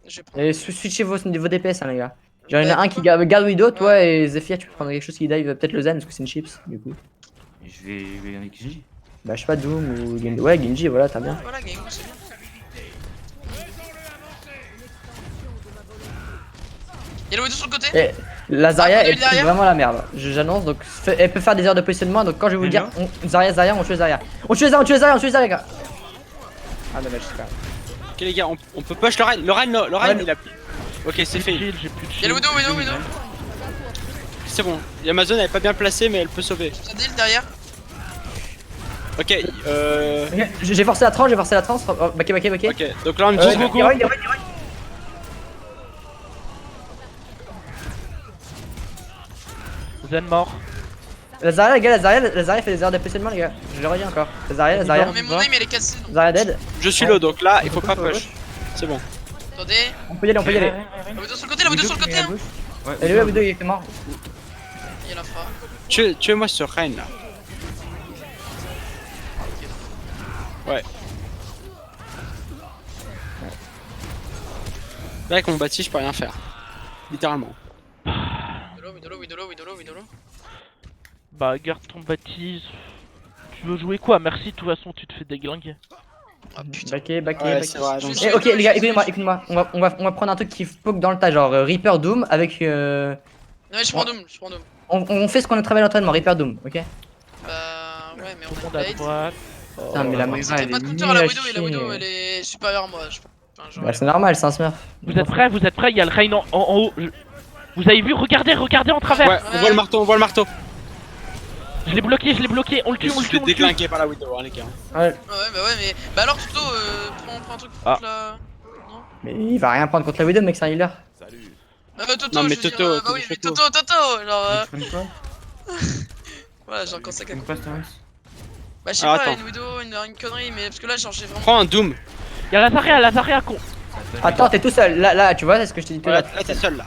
Je vais prendre. Et switchez vos DPS, hein, les gars. Genre, il y en a un qui garde Widow, toi, et Zephyr, tu peux prendre quelque chose qui dive, peut-être le Zen, parce que c'est une chips, du coup. Je vais avec Genji. Bah, je sais pas, Doom ou Genji. Ouais, Genji, voilà, t'as bien. Voilà, game, c'est bien. Y'a le Widow sur le côté. Et la Zarya, Ah, elle derrière. fout vraiment la merde. J'annonce, donc elle peut faire des heures de positionnement, donc quand je vais vous le dire, Zarya, on tue Zarya. On tue Zarya, les gars. Ah, dommage, c'est pas grave. Ok les gars, on peut push le Rein. Le Rein il a... Ok, c'est fait. J'ai plus de Y'a le shield. Widow. C'est bon. Amazon elle est pas bien placée mais elle peut sauver. Ça deal derrière. Ok, J'ai forcé la tranche, Oh, backé. ok. Donc là on Go, dit... go. Zen mort. La Zarya, les gars, la Zarya fait des heures de positionnement, les gars. Je le redis encore. La Zarya. Mais mon aim elle est cassée. Donc. Zarya dead. Je suis low donc là il faut pas push. C'est bon. Attendez. On peut y aller. La Widow sur le côté, la Widow sur le côté. Hein. Ouais, Elle est où la Widow, il est mort. Il la fera. Tuez-moi ce Rein là. Ouais. Là avec mon bâti je peux rien faire. Littéralement. Widow. Bah, garde ton bâtisse. Tu veux jouer quoi? Merci, de toute façon, tu te fais déglinguer. Ah putain. Backé. Ouais c'est vrai. Donc... Ok les gars, écoutez-moi, on va prendre un truc qui poke dans le tas, genre Reaper Doom avec Non, mais je prends Doom. on fait ce qu'on a travaillé à l'entraînement, Reaper Doom, ok? Ouais, mais Tout le on monde a à blade. droite. Putain, mais la Moira, C'était elle pas de est counter nulle la à Widow et la chier. Widow elle est supérieure à moi. Enfin, genre, Bah c'est normal, c'est un smurf. Vous êtes prêts? Il y a le Rein en haut. Vous avez vu? Regardez en travers. Ouais, on voit le marteau. Je l'ai bloqué, on le tue, Je suis déglingué par la Widow hein les gars. Ouais. Ouais, mais. Bah alors, Toto, prends un truc Ah. contre la. Non. Mais il va rien prendre contre la Widow, mec, c'est un healer. Bah, Toto, Non, mais je veux Toto, dire, bah oui, mais Toto. Toto, genre. Tu connais quoi Voilà, j'ai encore ça Tu connais quoi, Stones? Bah, je sais Alors, pas, attends. une Widow, une connerie, mais parce que là, genre, j'ai vraiment. Prends un Doom. Il y a la Zarya con. Attends, t'es tout seul, là, tu vois, c'est ce que je t'ai dit tout à Voilà, l'heure. là t'es seul là.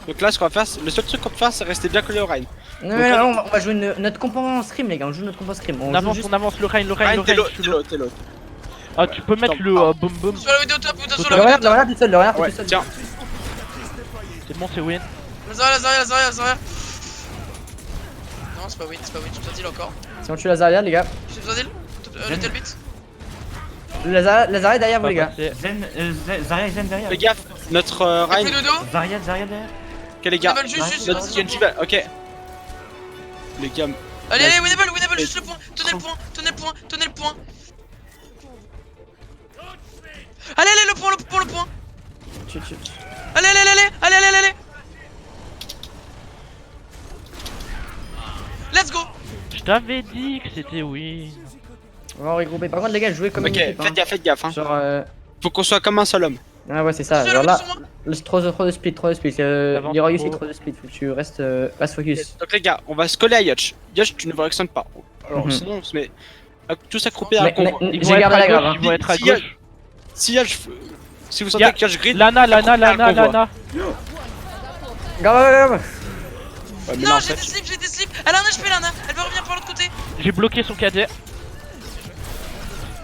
Donc là ce qu'on va faire, le seul truc qu'on peut faire c'est rester bien collé au Rein. Non, on va jouer notre compo en scrim, les gars, on joue notre compo en scrim. On joue avance, juste- on avance, le Rein, Rein t'es low, je suis t'es low. low, t'es low. Ah, tu peux mettre le boom boom. Sur la vidéo top, ou sur Le la renard, vidéo top. tout seul, le renard, Ouais, tout seul. tiens. C'est bon, c'est win. La Zarya. Non, c'est pas win, je te dis encore. Si on tue la Zarya, les gars. Je te dis Little Bit. La Zarya est derrière vous, les gars. Zarya et Zen derrière. Fais gaffe, notre Y'a Rein. plus de dos. Zarya derrière. Ok les gars, Winnable, juste. notre Genji va. Ok. Les gars, Allez, Winnable, juste le point. Tenez le point. Allez, le point. Tu- Allez. Let's go. Je t'avais dit que c'était win. On va regrouper. Par contre, les gars, jouez comme ok, une équipe. Hein. faites gaffe hein. Genre, Faut qu'on soit comme un seul homme. ah ouais, c'est ça. Sur Genre là, moi. trop de split. Avance Leroy aussi, trop. trop de split. Faut que tu restes focus. Donc les gars, on va se coller à Yotch. Yotch, tu ne me réactionnes pas. Alors Mhm. sinon on se met tous accroupis à un Mais- convoi. mais- Ils J'ai vont être gardé à la grave, gauche, hein. ils vont être à Si y a- gauche. Si Yotch, si vous sentez Y'a- que Yotch grid, Lana. Grave. ouais, mais Non, là, en j'ai fait, des slips. Elle a un HP, Lana. Elle va revenir par l'autre côté. J'ai bloqué son cadet.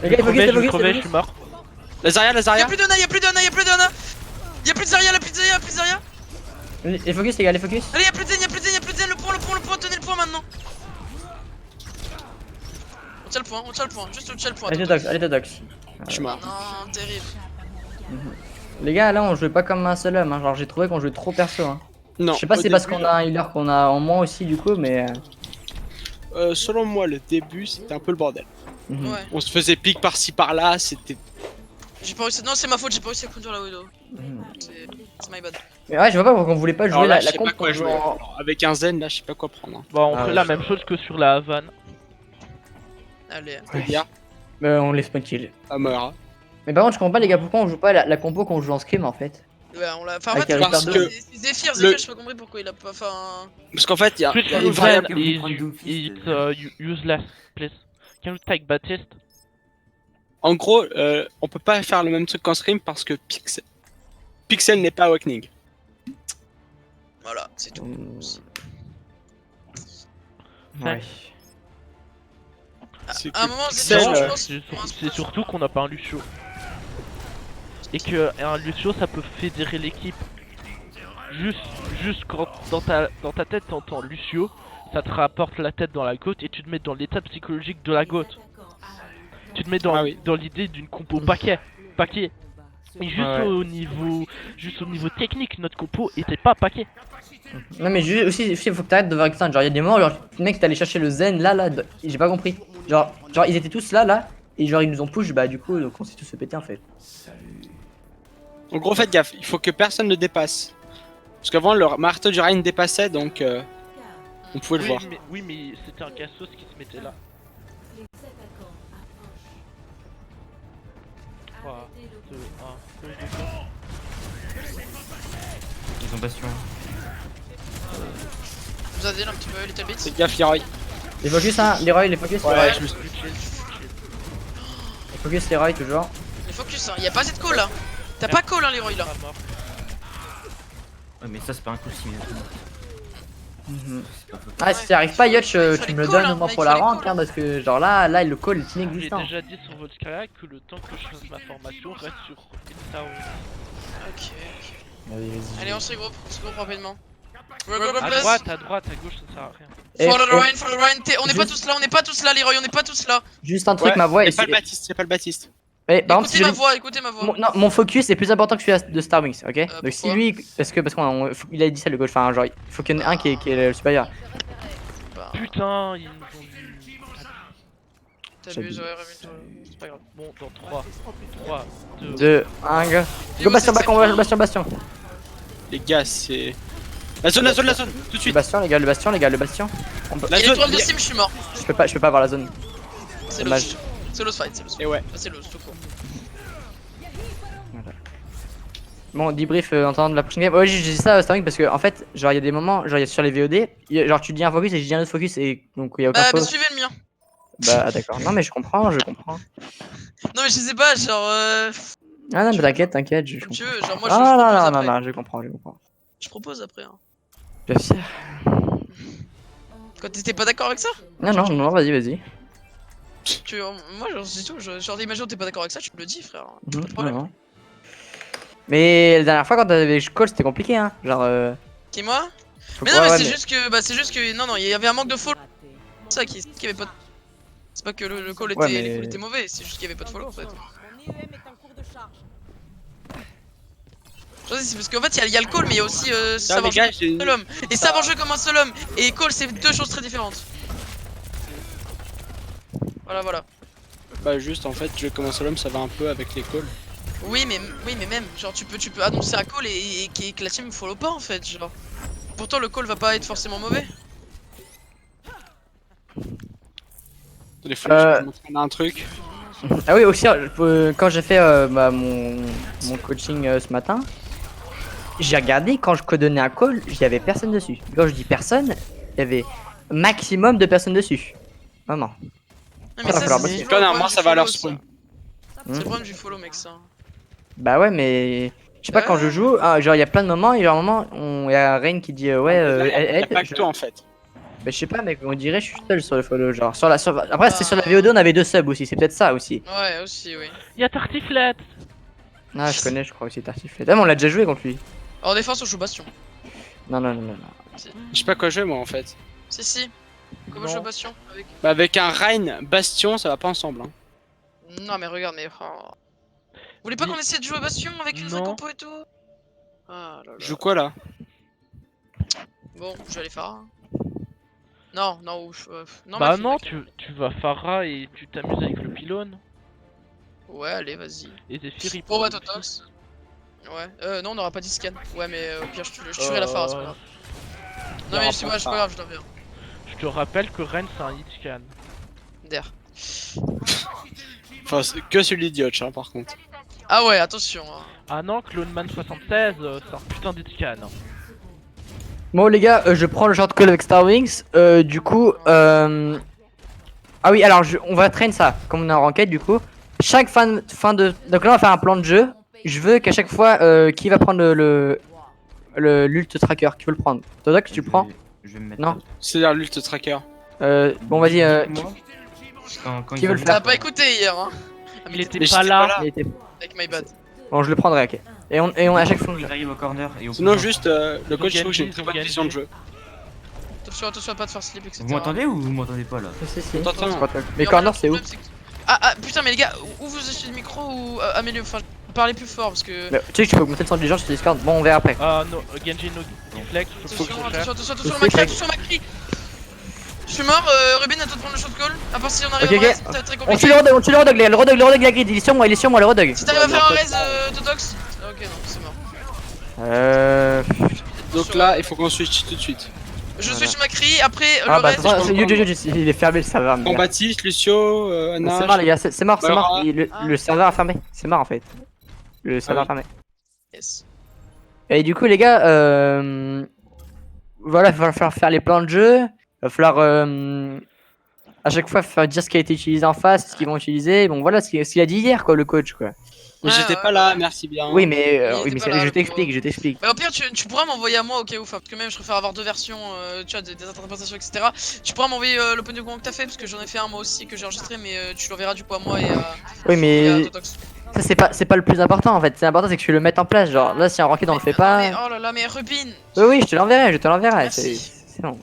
Les gars, Je vais focus. crever, je suis mort. la Zarya. Y'a plus d'Anna. Y'a plus de Zarya, Les focus, les gars, les focus. Allez, y'a plus de Zen. Le point, tenez le point maintenant. On tient le point. Juste on tient le point. Allez, Totox. Je suis mort. Non, terrible. Les gars, là, on jouait pas comme un seul homme. Hein. Genre, j'ai trouvé qu'on jouait trop perso. Hein. Non. Je sais pas au si c'est parce début, qu'on a un healer qu'on a en moins aussi, du coup, mais. Selon moi, le début c'était un peu le bordel. Mhm. Ouais. On se faisait pique par-ci par-là, c'était. J'ai pas réussi. Non, c'est ma faute, j'ai pas réussi à conduire la Widow. Mhm. C'est my bad. Mais ouais, je vois pas pourquoi on voulait pas jouer Alors là, je la sais pas comp quoi qu'on jouer. joue en- Alors, avec un Zen, là, je sais pas quoi prendre. Hein. Bon, on Ah fait ouais, la je même chose que sur la Havane. Allez. Les gars, On laisse pas kill. à Moira. Mais par contre, je comprends pas, les gars, pourquoi on joue pas la compo qu'on joue en scrim en fait. Ouais, on l'a. Enfin, en Avec fait, un parce Reaper que- c'est Zephyr, le- j'ai pas compris pourquoi il a pas fait un. Parce qu'en fait, il y a. Switch il y a to une Zen variable. que vous is prendre Doomfist. useless, please. Can you take Baptiste? En gros, on peut pas faire le même truc qu'en stream parce que Pixel n'est pas Awakening. Voilà, c'est tout. Ouais. C'est À un que moment, Pixel, je pense. C'est surtout qu'on n'a pas un Lucio. Et que un Lucio ça peut fédérer l'équipe. Juste quand dans ta tête t'entends Lucio, ça te rapporte la tête dans la gote et tu te mets dans l'état psychologique de la gote. Tu te mets dans, Ah oui. dans l'idée d'une compo paquet. Et juste Ouais. au niveau technique, notre compo était pas paquet. Non mais aussi il faut que t'arrêtes de voir avec ça. Genre il y a des moments, genre le mec t'allais chercher le zen là, j'ai pas compris. Genre ils étaient tous là, et genre ils nous ont push, bah du coup donc on s'est tous fait péter en fait. En gros, faites gaffe, il faut que personne ne dépasse. Parce qu'avant, le marteau du Rhin dépassait, donc on pouvait le voir. Oui, mais c'était un Cassos qui se mettait là. 3, 2, 1, Ils ont bastion. Vous avez dit un petit peu Little Bit. Faites gaffe, Leroy. Les focus hein, Leroy, les focus, Ouais, Leroy. je me suis... Les focus Leroy toujours. Les focus, hein. Y'a pas assez de call là. T'as pas call, hein, Leroy là. Ouais, mais ça, c'est pas un coup simulé. Ah si t'arrives pas Yotch, Il tu fallait me le call, donnes hein, moi mec, pour la il fallait rank call. hein, parce que genre là le call est J'ai inexistant. déjà dit sur Volskaya que le temps que je fasse ma formation reste sur Star Wars. Ok. Vas-y, vas-y. Allez, on se regroupe rapidement. À droite, à gauche, ça sert à rien. Eh, Follow the eh, Rhine, follow the Rhine. On est pas Juste- tous là, Leroy, on est pas tous là. Juste un truc, Ouais, ma voix est... c'est pas le Baptiste, c'est pas le Baptiste. Eh, par contre, si Écoutez je... ma voix, écoutez ma voix. non, mon focus est plus important que celui de Starwings, ok? Donc si pourquoi lui, parce qu'il a dit ça le gauche, enfin genre il faut qu'il y en ait un qui est le supérieur. Bah, Putain, ils nous ont dit. t'abuses, ouais, remets-toi. C'est pas grave. Bon, dans 3, 2, 2, 1, go. Go bastion, back, on va bastion. Les gars, c'est... La zone, tout de Le suite. bastion, les gars, le bastion. On peut... La Il y a zone, l'étoile de il y a- Sim, je suis mort. Je peux pas avoir la zone. C'est Dommage. lost. C'est lost fight, c'est lost. Et ouais. Ah, c'est lost, tout court. Bon, debrief en temps de la prochaine game. Ouais, j'ai dit ça Starwings parce que en fait, genre il y a des moments, genre il y a sur les VOD, genre tu dis un focus et je dis un autre focus et donc il y a aucun Bah, faux. suivez le mien. Bah d'accord. Non mais je comprends. Non, mais je sais pas, genre. Ah non mais t'inquiète, je Comme tu comprends. veux, genre moi Ah je non, propose non, après. non, je comprends. Je propose après. Hein. Bien sûr. Quand t'étais pas d'accord avec ça Non, vas-y. Moi, genre, c'est tout. Genre, imagine, t'es pas d'accord avec ça, tu me le dis, frère. Mhm, Pas de problème. non. Mais la dernière fois quand t'avais call c'était compliqué hein. Genre Qui, moi faut Mais pas- non, mais ouais, c'est juste que. Bah, c'est juste que. Non, il y avait un manque de follow. C'est ça qui avait pas. C'est pas que le call était, Ouais, mais- les calls étaient mauvais, c'est juste qu'il y avait pas de follow en fait. Je sais, c'est parce qu'en fait, il y a le call, mais il y a aussi Non, savoir les gars, jouer comme un seul homme. Et savoir jouer comme un seul homme et call, c'est deux choses très différentes. Voilà. Bah juste, en fait, je commence à l'homme, ça va un peu avec les calls. Oui, mais même, genre, tu peux annoncer un call et que la team follow pas en fait, genre. Pourtant, le call va pas être forcément mauvais. Les flashs, je vais vous montrer un truc. Ah oui aussi quand j'ai fait mon coaching ce matin, j'ai regardé quand je codonnais un call, il y avait personne dessus. Quand je dis personne, il y avait maximum de personnes dessus. Vraiment. Non, mais va falloir c'est bosser. le Normalement, problème ça du va à leur follow, spawn. ça. C'est le problème du follow, mec, ça. Bah ouais mais je sais pas quand je joue, genre il y a plein de moments et genre à un moment il y a Rain qui dit ouais Il y a aide. pas que toi, en fait. Bah je sais pas mec, on dirait je suis seul sur le follow genre après c'est sur la VOD on avait 2 subs aussi, c'est peut-être ça aussi. Ouais, aussi, oui. Y'a Tartiflette. Ah je connais je crois aussi Tartiflette. Ah mais on l'a déjà joué contre lui. En défense, on joue Bastion. Non. Je sais pas quoi jouer, moi, en fait. Si. Comment je joue Bastion avec... Bah avec un Rhin Bastion, ça va pas ensemble. Hein. Non, mais regarde, mais. Oh. Vous voulez pas qu'on essaie de jouer Bastion avec une vraie Non. compo et tout Ah là là. Je joue quoi, là? Bon, je vais aller faire. Non, ouf. Non, Bah mais non, tu vas Farah et tu t'amuses avec le pylône. Ouais, allez, vas-y. Et Zephyr il Bon, bah, prend Totox. Ouais, non, on n'aura pas dit scan. Ouais, mais au pire, je tuerai la Farah, c'est pas grave. Non, mais c'est pas grave, je l'avais. Je te rappelle que Ren c'est un hitscan. Der. Enfin, c'est que celui d'Idiotch, hein, par contre. Ah ouais, attention. Hein. Ah non, CloneMan76 c'est un putain d'hitscan. Bon les gars, je prends le short call avec Starwings. Du coup, ah oui alors on va train ça comme on est en ranked du coup. chaque fin de. Donc là, on va faire un plan de jeu. Je veux qu'à chaque fois, qui va prendre l'ult tracker, qui veut le prendre? Todox, tu le prends? Je vais me mettre. Non. C'est-à-dire l'ult tracker. Bon, vas-y. Moi, quand qui veut le T'as faire? pas écouté hier, hein. Ah, mais Il était Mais pas j'étais là. pas là. Il était- Avec my bad. Bon, je le prendrai, ok. Et on à chaque fois. ils arrivent au corner et au Sinon, point. juste, le coach, je trouve que j'ai une Ils très ont bonne gagné. vision de jeu. Attention à pas te faire slip, etc. Vous m'entendez ou vous m'entendez pas là? Si. T'entends? C'est pas toi. Mais Et en corner, fait, c'est le où? problème, que- Ah putain, mais les gars, ou vous achetez le micro ou améliorez. Enfin, parlez plus fort parce que. Tu sais que tu peux augmenter le son des gens sur Discord. Bon, on verra après. Ah non, Genji no flex, faut Attention, que je attention, Je sais, Macri, mec. attention, Macri. Je suis mort, Ruben, à toi de prendre le shot call. À part si on arrive Ok, à ok. un raise, c'est très On compliqué. tue le redog, les gars. Le redog, la grid. Il est sur moi, le redog. Si t'arrives à faire un raise, Totox. Ok, non, c'est mort. Donc là, il faut qu'on switch tout de suite. Je Voilà. switch Macri, après Ah le bah, raise. attends, il est fermé le serveur. les gars. Baptiste, Lucio, Anna. C'est mort, les gars, c'est mort, c'est Alors, mort. Le serveur a fermé. C'est mort en fait. Le serveur a fermé. Yes. Et du coup, les gars, voilà, il va falloir faire les plans de jeu. Il va falloir à chaque fois faire dire ce qui a été utilisé en face, ce qu'ils vont utiliser. Bon, voilà ce qu'il a dit hier, quoi, le coach, quoi. Mais j'étais pas là, merci bien. Oui, mais, Il était pas là, je le t'explique. Bah au pire tu pourras m'envoyer à moi au cas où, enfin, parce que même je préfère avoir deux versions, tu vois, des interprétations etc. Tu pourras m'envoyer l'open du que t'as fait parce que j'en ai fait un moi aussi que j'ai enregistré, mais tu l'enverras du coup à moi et à, Oui, et à mais Totox. ça, c'est pas le plus important en fait. C'est important, c'est que tu le mettes en place. Genre, là, si un Rocket on le fait Non, mais, pas. oh là là, mais Rubin. Oui, je te l'enverrai. Merci. C'est bon.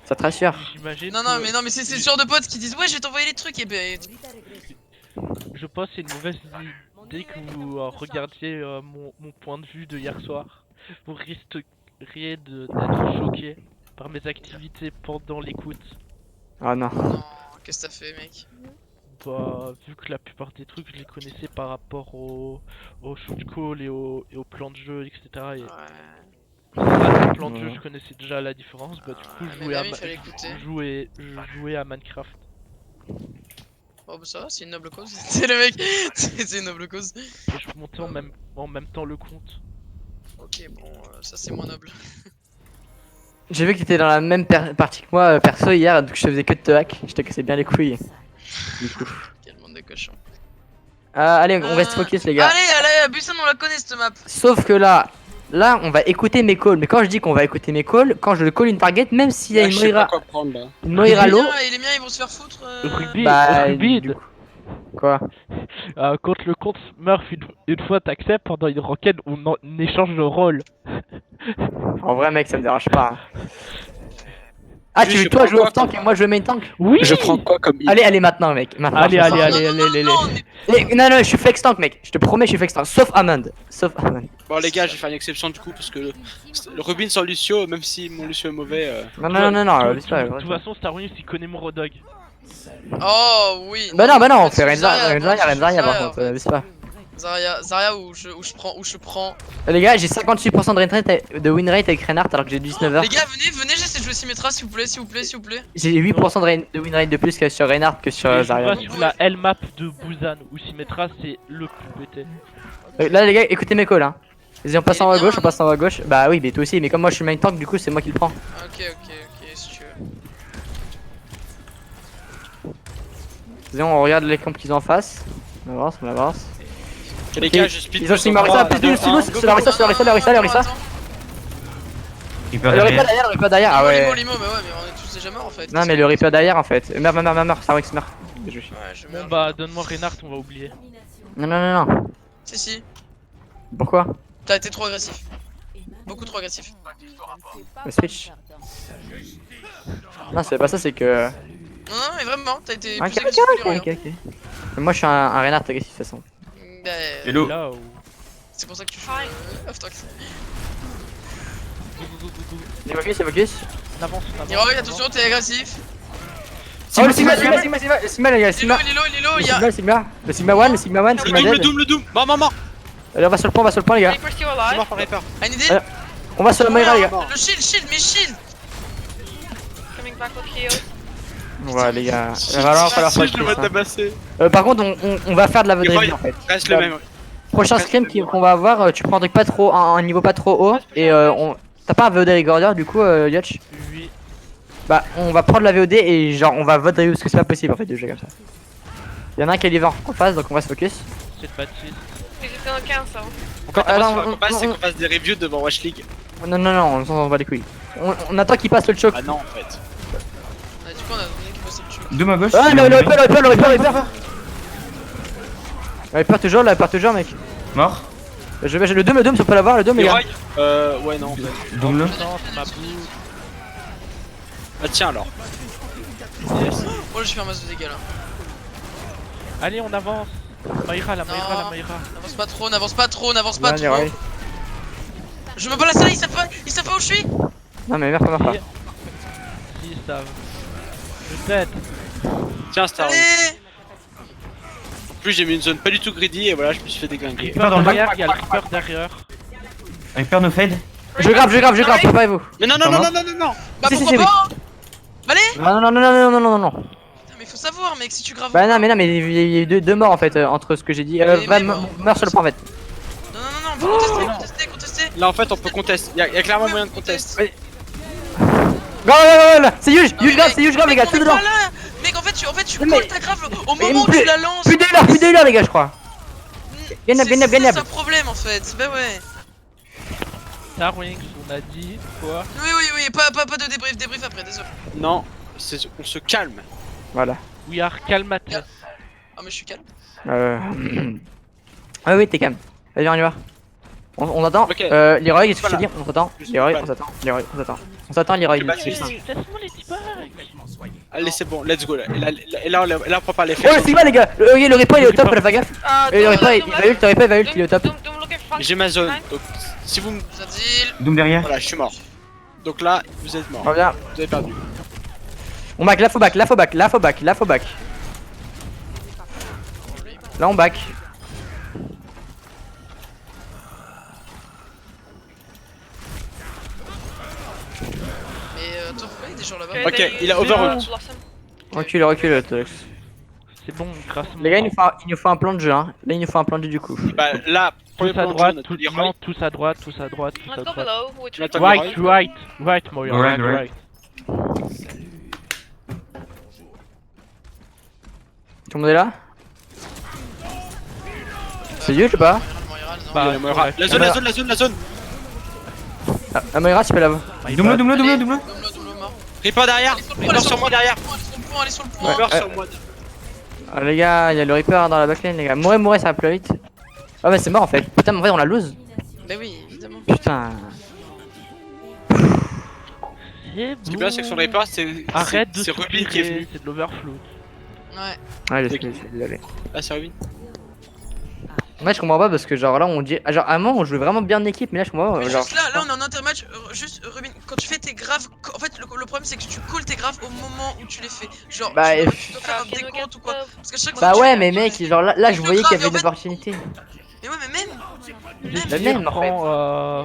Ça te rassure. J'imagine. Non que- mais c'est ce genre de potes qui disent ouais je vais t'envoyer les trucs et ben Je pense que c'est une mauvaise idée que vous regardiez mon point de vue de hier soir. Vous risqueriez d'être choqué par mes activités pendant l'écoute. Oh non. non, qu'est-ce que t'as fait mec? Bah, vu que la plupart des trucs je les connaissais par rapport au shoot call et au plan de jeu, etc. Et Ouais. grâce au plan de jeu, Ouais. je connaissais déjà la différence. Bah, du coup, Ouais, je mais jouais à, même, il fallait écouter. je jouais à Minecraft. Oh bah ça va, c'est une noble cause. C'est le mec, c'est une noble cause. Et je montais en même temps le compte. Ok bon, ça c'est moins noble. J'ai vu que t'étais dans la même partie que moi, perso, hier, donc je te faisais que de te hack. Je te cassais bien les couilles. Du coup. Quel monde de cochon. Allez, on reste focus, les gars. Allez, Busan on la connaît cette map. Sauf que là, on va écouter mes calls. Mais quand je dis qu'on va écouter mes calls, quand je call une target, même s'il y a Là, une je sais pas Moira, quoi prendre là. une Moira low, Et les miens ils vont se faire foutre. Rugby, bah, Rugby, du coup. Quoi? quand le compte meurt une fois, t'acceptes pendant une roquette, on échange de rôle. En vrai, mec, ça me dérange pas. hein. Ah, Juste, tu veux je toi prends jouer quoi off tank et moi je main tank? Oui. Je prends quoi comme hit? Allez, maintenant, mec. Maintenant, Allez, je fais allez, ça. allez. Non, je suis flex tank, mec. Je te promets, je suis flex tank. Sauf Amand. Bon les gars, je vais faire une exception du coup parce que le Rubin sans Lucio, même si mon Lucio est mauvais. Non, De c'est pas toute vrai. façon, Starwing il connaît mon Rodog. Oh oui. Bah non, on fait Zarya, Renzaria par contre, c'est pas. Zarya où je prends. Les gars, j'ai 58% de win rate avec Reinhardt alors que j'ai 19h. Les gars, venez, j'essaie de jouer Symmetra s'il vous plaît. J'ai 8% de win rate de plus que sur Reinhardt que sur Et je Zarya. vois sur la L-map de Busan où Symmetra c'est le plus pété. Là, les gars, écoutez mes calls. Hein. Vas-y, on passe en haut à gauche, on passe en haut à gauche. Bah oui, mais toi aussi, mais comme moi je suis main tank, du coup, c'est moi qui le prends. Ok, si tu veux. Vas-y, on regarde les comptes qu'ils ont en face. On avance. Et les gars, je split. Ils ont Sigma Orisa, plus de Simus, c'est la Orisa. Reaper Le derrière. Reaper derrière, ah ouais. Limo, mais ouais, mais on est tous déjà morts en fait. Non, mais le Reaper derrière en fait. Meurs, Starwix meurt. Ouais, je Bon meurs. bah donne-moi Reinhardt, on va oublier. Non. Si. Pourquoi? T'as été trop agressif. Beaucoup trop agressif. Le switch. Non, c'est pas ça, c'est que. Non, mais vraiment, t'as été Ok, plus agressif que les ok. Mais moi je suis un Reinhardt agressif de toute façon. Bah, Hello. Là où... c'est pour ça que tu fais off talk. C'est focus. On avance. Heroic, attention, t'es agressif. Oh, le Sigma, les gars, le Sigma. Lilo, Le il y a. Sigma, le Sigma 1, Sigma Le dead. Doom. Mort. Allez, on va sur le point, les gars. C'est mort par Reaper. Une idée? Ouais. On va sur la Moira, les gars. Le shield, mais shield. Ouais, les gars. Il va falloir Si, je le focus, vois hein. tabasser. Par contre, on va faire de la Et vedrevie Roy, en fait. Reste le même. Prochain scrim qu'on va avoir, tu prends un truc pas trop, un niveau pas trop haut. Et t'as pas un VOD recorder du coup, Yotch? Oui. Bah, on va prendre la VOD et genre on va vote parce que c'est pas possible en fait de jouer comme ça. Y'en a un qui est livrant en face, donc on va se focus. C'est de Baptiste. Mais j'étais en 15 ça. Encore, Moi, non, ce qu'on fasse, c'est qu'on fasse des reviews devant Watch League. non, on s'en va les couilles. On attend qu'il passe le choc. Ah non, en fait. Du coup, on a donné qui passe le truc. Deux à gauche. Ah, mais le Reaper. Le Reaper toujours, le Reaper toujours, mec. Mort. Je vais, le 2 si on peut l'avoir, le 2 mais Leroy ouais, non, en fait. Double. Non, c'est ma boue. Ah, tiens alors. Oh, je fais un masse de dégâts là. Allez, on avance. Maïra, la Maïra, Non. la Maïra. N'avance pas trop, n'avance pas trop, n'avance pas Ouais, trop. ouais. Je me balance là, ils savent pas où je suis. Non, mais merde pas. Si, ils savent. Peut-être. Tiens, Star. Allez. En plus, j'ai mis une zone pas du tout greedy et voilà, je me suis fait déglinguer. Reaper dans le derrière, il y a le Reaper derrière. Reaper no fade. Je grave, préparez-vous. Mais non, non, non, non, non, non, non. Bah Si, si, pourquoi si, pas hein. Allez. Non. Putain, mais faut savoir, mec, si tu graves. Bah non, mais il y a eu deux morts en fait entre ce que j'ai dit. Mais Meurs sur le point en fait. Non, faut contester. Là, en fait, on peut contester. Il y a clairement moyen de contester. Go, c'est huge grave, les gars, tout dedans. Mec, en fait, tu Non, mais- colles ta grave au mais moment où plus- tu la lances. Plus de healer, les gars, je crois. Gagnable. C'est un problème en fait. Bah ouais. Starwings, on a dit quoi? Oui, pas de débrief après, désolé. Non, on se calme. Voilà. We are calmates. Ah, mais je suis calme. Ah oui, t'es calme. Vas-y, on y va. On attend. Ok. Leroy, qu'est-ce que je te Voilà. dis? On s'attend. Juste Leroy, voilà. on s'attend. On s'attend, Leroy. Ok, bah, Laisse-moi les petits bugs. Allez, c'est bon, let's go là. Et là, on prend pas les Oh, flèches. le Sigma, les gars. Le Reaper, il est au top, fais gaffe. Ah, Et le Reaper, il va ult, il est au top. J'ai ma zone, donc si vous me. Ça deal. Doom derrière. Voilà, je suis mort. Donc là, vous êtes mort. Reviens. Vous avez perdu. On back, la faux back. Là, on back. Mais attends, pourquoi il y a des gens là-bas? Ok, il a overult. Recule, Tox. C'est bon, grâce à Les gars, il nous faut un plan de jeu, hein. Là, il nous faut un plan de jeu du coup. Bah là, premier tous à plan de droite, jeu, on a tout, Leroy. non, tous à droite, tous à droite. Let's go below. Which Attends, Right, Moira, Right. right. Tout le monde est là? C'est huge ou pas? Bah, Il Moira. La zone. Ah, Moira, tu peux la voir. Double. Double mort. Reaper derrière. Reaper sur moi derrière. Allez sur le point. Reaper sur moi. Ah, les gars, il y a le Reaper dans la backlane, les gars. Mourir, ça va plus vite. Ah, bah, c'est mort en fait. Putain, mais en fait, on la lose. Bah oui, évidemment. Putain. C'est Ce qui est bien, c'est que son Reaper, c'est Arrête de c'est Rubin qui est venu. c'est de l'overflow. Ouais. Ouais, je Ok. sais, désolé. Ah, c'est Rubin. Moi, je comprends pas parce que, genre, là, on dit. Genre, à un moment, on jouait vraiment bien en équipe, mais là, je comprends pas. Mais Genre, juste là, on est en intermatch. Juste, Rubin, quand tu fais tes graves. En fait, le problème c'est que tu calls tes graves au moment où tu les fais. Genre, Bah, tu dois faire un décompte ou quoi. Parce que chaque fois bah, que tu ouais, fais- mais mec, genre, là, je voyais qu'il y avait En une fait- opportunité. Mais ouais, mais même. La même, en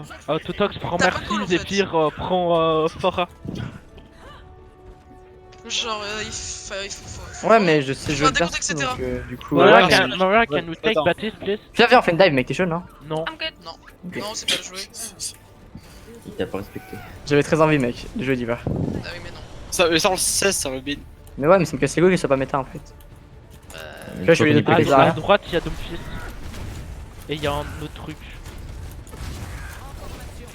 fait. Prends Totox, prends T'as pas Mercy, cool, en fait. Zephyr, prends Fora. Genre, il faut. Ouais, mais je sais Faut jouer un de décompte, perso, etc. donc du coup. Moira, Ouais, can- mais- Moira, can we take Attends. Baptiste, please? Viens, on fait une dive, mec, t'es chaud, non? Non. I'm good. Non, c'est pas le jouer. Il t'a pas respecté. J'avais très envie, mec, de jouer d'Iva. Ah oui, mais non. Ça, on le sait, ça Rubin. Mais ouais, mais ça me casse les couilles qu'il soit pas méta en fait. Une vois, je suis fois les qu'on deux est côtés, plus- À là. droite, il y a Doomfist. Et il y a un autre truc.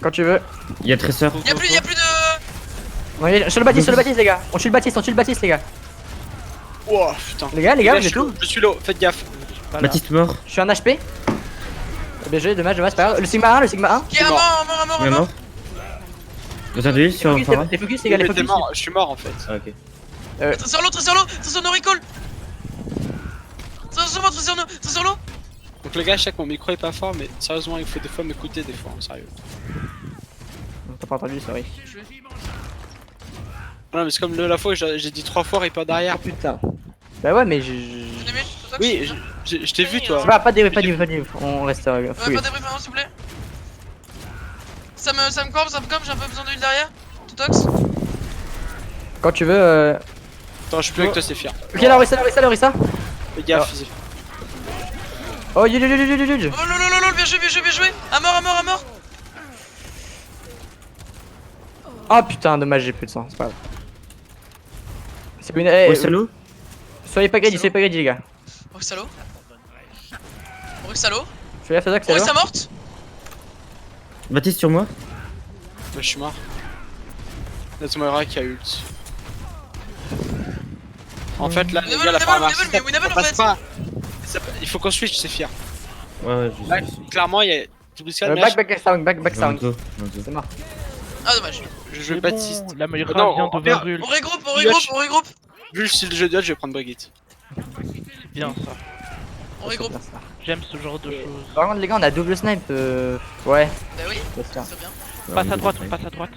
Quand tu veux. Il y a Tracer. Y'a plus de. On est sur le Baptiste, les gars. On tue le Baptiste, les gars. Wow, putain. Les gars, Là, j'ai tout. je suis low, faites gaffe. Pas là. Baptiste mort. Je suis en HP. Bien joué, dommage, c'est pas grave. Le Sigma 1. Qui est un mort. Il est mort. Vous avez sur Focus, Fara. les focus, les gars, les Mais t'es focus. mort, je suis mort en fait. Ah, ok. Très sur no recall. Très sur l'eau. Donc les gars, je sais que mon micro est pas fort, mais sérieusement, il faut des fois m'écouter, des fois, sérieux. T'as pas entendu, sorry. Non, mais c'est comme la fois où j'ai dit 3 fois Reaper derrière. Putain. Bah ouais, mais Vous l'aimez, tout ça, Oui, je t'ai vu toi. Pas de débrief. On reste Pas fouillé. de débrief avant, s'il vous plaît. Ça me corbe, j'ai un peu besoin d'huile derrière. Totox. Quand tu veux. Attends, je suis plus avec toi, c'est fier. Ok, là, Orisa. Fais gaffe, Oh, yuj. Oh lolololol, bien joué. À mort. Oh putain, dommage, j'ai plus de sang, c'est pas grave. C'est une. Oh, salaud. Soyez pas greedy, les gars. Maurice Salo. Maurice Salo. Fais gaffe à ça que Maurice c'est sa morte. Baptiste sur moi. Bah, je suis mort. Notre Moira qui a ult. En fait, là, les Winnable, gars, la winnable, pharmacie, winnable, mais winnable, ça en passe fait. pas. Il faut qu'on switch, c'est fier. Ouais, Là, clairement, il y a Tibuscal, mais Back, back, sound, back, je sound. vais. C'est mort. Ah dommage. je C'est veux Baptiste. bon, la Moira Non, vient on d'overrule. On regroupe, on regroupe. Vu le style de jeu de je vais prendre Brigitte. C'est bien ça. On regroupe. C'est bien ça. J'aime ce genre de choses. Par contre, les gars, on a double snipe. Ouais, Bah oui, c'est ça. très bien. Passe à droite, on passe à droite.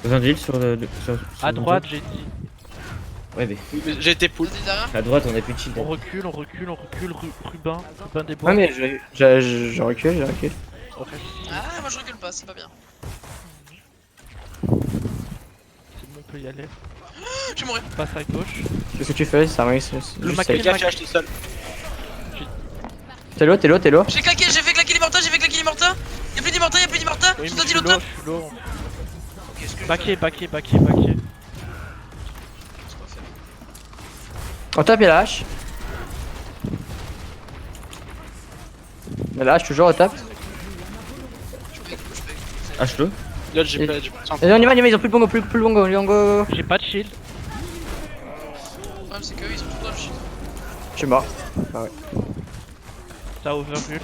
Besoin d'huile sur le. sur À le droite, dos. j'ai dit. Ouais, mais J'ai été poule. Vas-y derrière. à droite, on a plus de shield. On recule, on recule, on recule. Rubin des bois. Ouais, mais je recule, je recule. On reste ici. Ah, moi je recule pas, c'est pas bien. C'est bon, on peut y aller. Je vais mourir. Passe à gauche. Qu'est-ce que tu fais? Ça oui, c'est Le juste Mac- safe. Les gars, je suis acheté seul. T'es low, t'es low. J'ai fait claquer l'Immorta, Y'a plus d'Immorta, Oui, Je mais t'ai dit je suis l'autre low, top. je suis low. Qu'est-ce que Backé. On tape, il y a la hache. Il y a la hache toujours au top. H-le. Là, j'ai pas. Et on y va, ils ont plus le bongo, go. J'ai pas de shield. Le problème c'est qu'eux ils sont tous dans le shit. Je suis mort. Ça overult.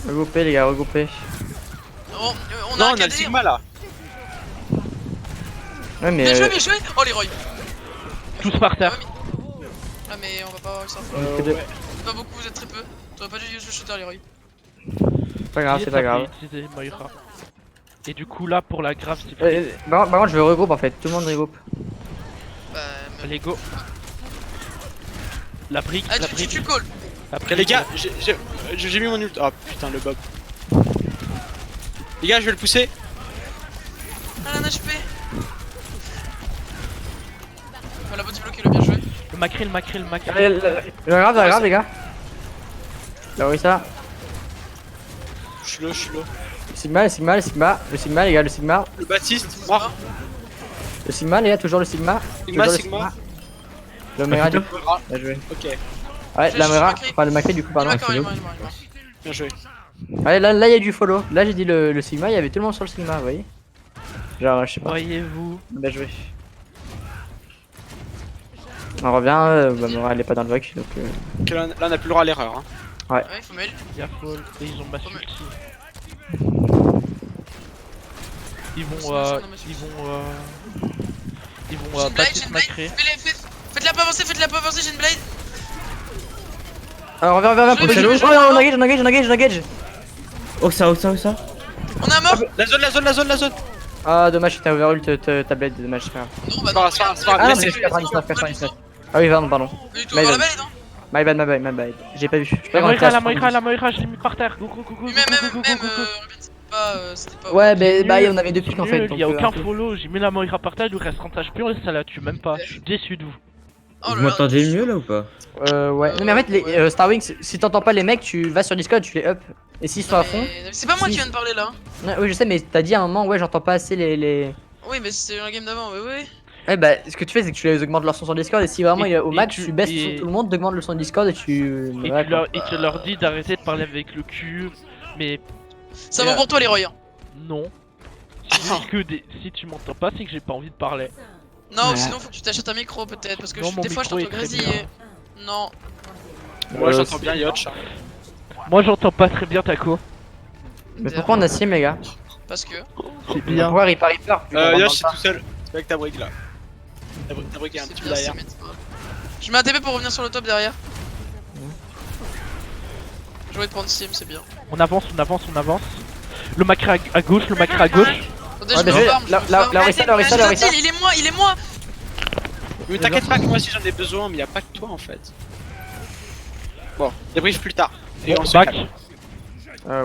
Regroupez, les gars, regroupez. On a Non, un on a le KD. Sigma là. Ouais, mais. Bien joué. Oh les Roy. Tous par terre. Ah mais on va pas avoir ça. C'est pas beaucoup, vous êtes très peu. T'aurais pas dû use le shooter les Roy. C'est pas grave, c'est pas grave. Utiliser Moira. Et du coup là pour la grave c'est Par contre, je veux regroupe en fait. Tout le monde regroupe. Bah. Allez go. La brique, Ah la tu brique. call. La Ok, brique. les gars, j'ai mis mon ult. Ah putain, le Bob. Les gars, je vais le pousser. Ah un HP. On la body bloqué, le bien joué. Le macrel. La grave, les gars. Là, oui, ça. Je suis low. Le Sigma, les gars, le Sigma. Le Baptiste, mort. Le Sigma, les gars, toujours le Sigma. Sigma, Toujours le Sigma. Le Moira, du coup. Ah, Bien joué. ok, Ouais, Je la suis Moira, Macri. enfin le Macri du coup, pardon. Il est mort. bien joué. Allez, là, il y a du follow. Là, j'ai dit le Sigma, il y avait tout le monde sur le Sigma, vous voyez. Genre, je sais pas. Voyez-vous. Bien joué. On revient, bah, Moira, elle est pas dans le voc, donc. Ok, là, on a plus le droit à l'erreur. Hein. Ouais, faut mêler. Y'a fall. Et ils ont ma Comme- ulti. Ils vont Sinon, sinon, ils vont J'ai une blade, Baptiste macré. Faites-la pas avancer, j'ai une blade. Alors, reviens, pour Je le vais- shallow. Oh, on engage. Oh, ça. On a un mort. La zone. Ah, dommage, t'as overult ta blade, dommage, c'est pas grave. Non, bah C'est non. pas grave, c'est pas grave. Ah, non, Laissez- mais 99. Ah oui, pardon. Mais tu vas voir la balle, non? My bad. J'ai pas vu. Je peux La rentrer à Moira, je l'ai mis par terre. Go. Mais même, c'était pas. Ouais, mais C'est bah, nul, on avait deux pics en c'est fait. nul, donc, y a aucun un peu. follow, j'ai mis la Moira par terre, il lui reste 30 HP, ça la tue même pas. Je suis déçu de vous. Oh Vous là là. m'entendez mieux là ou pas? Ouais. Non, mais en fait, les Ouais. Starwings, si t'entends pas les mecs, tu vas sur Discord, tu les up. Et s'ils sont à fond. Mais c'est pas moi Si. qui viens de parler là. Ouais, oui, je sais, mais t'as dit à un moment, ouais, j'entends pas assez les. Oui, mais c'était la game d'avant, oui. Ouais, bah, ce que tu fais, c'est que tu les augmentes leur son sur Discord. Et si vraiment Et- il est au et max, tu- tu baisses le et- son de tout le monde, t'augmentes le son de Discord et tu. Et Ouais, tu leur dis d'arrêter de parler avec le cul, mais Ça va pour toi, les Roy. non. Si tu m'entends pas, c'est que j'ai pas envie de parler. Non, Ouais. sinon faut que tu t'achètes un micro peut-être, parce que Non, mon des fois je micro t'entends est très grésiller. Non. Moi, j'entends bien Yotch. Moi j'entends pas très bien Taco. Mais pourquoi on a sim, les gars? Parce que. C'est bien. Pourquoi Reaper vu qu'on rentre dans Yotch, le c'est tout seul. C'est avec ta brique là. Ta brique est un C'est petit peu bien, derrière. c'est médecin. Je mets un TP pour revenir sur le top derrière. Je vais te prendre sim, c'est bien. On avance. Le macré à gauche, Attendez, Ouais, je déjà, me farm, la Orisa, la Orisa. Il est moi. Mais t'inquiète pas que moi aussi j'en ai besoin, mais y a pas que toi en fait. Bon, débrief plus tard. Et on se back. calme.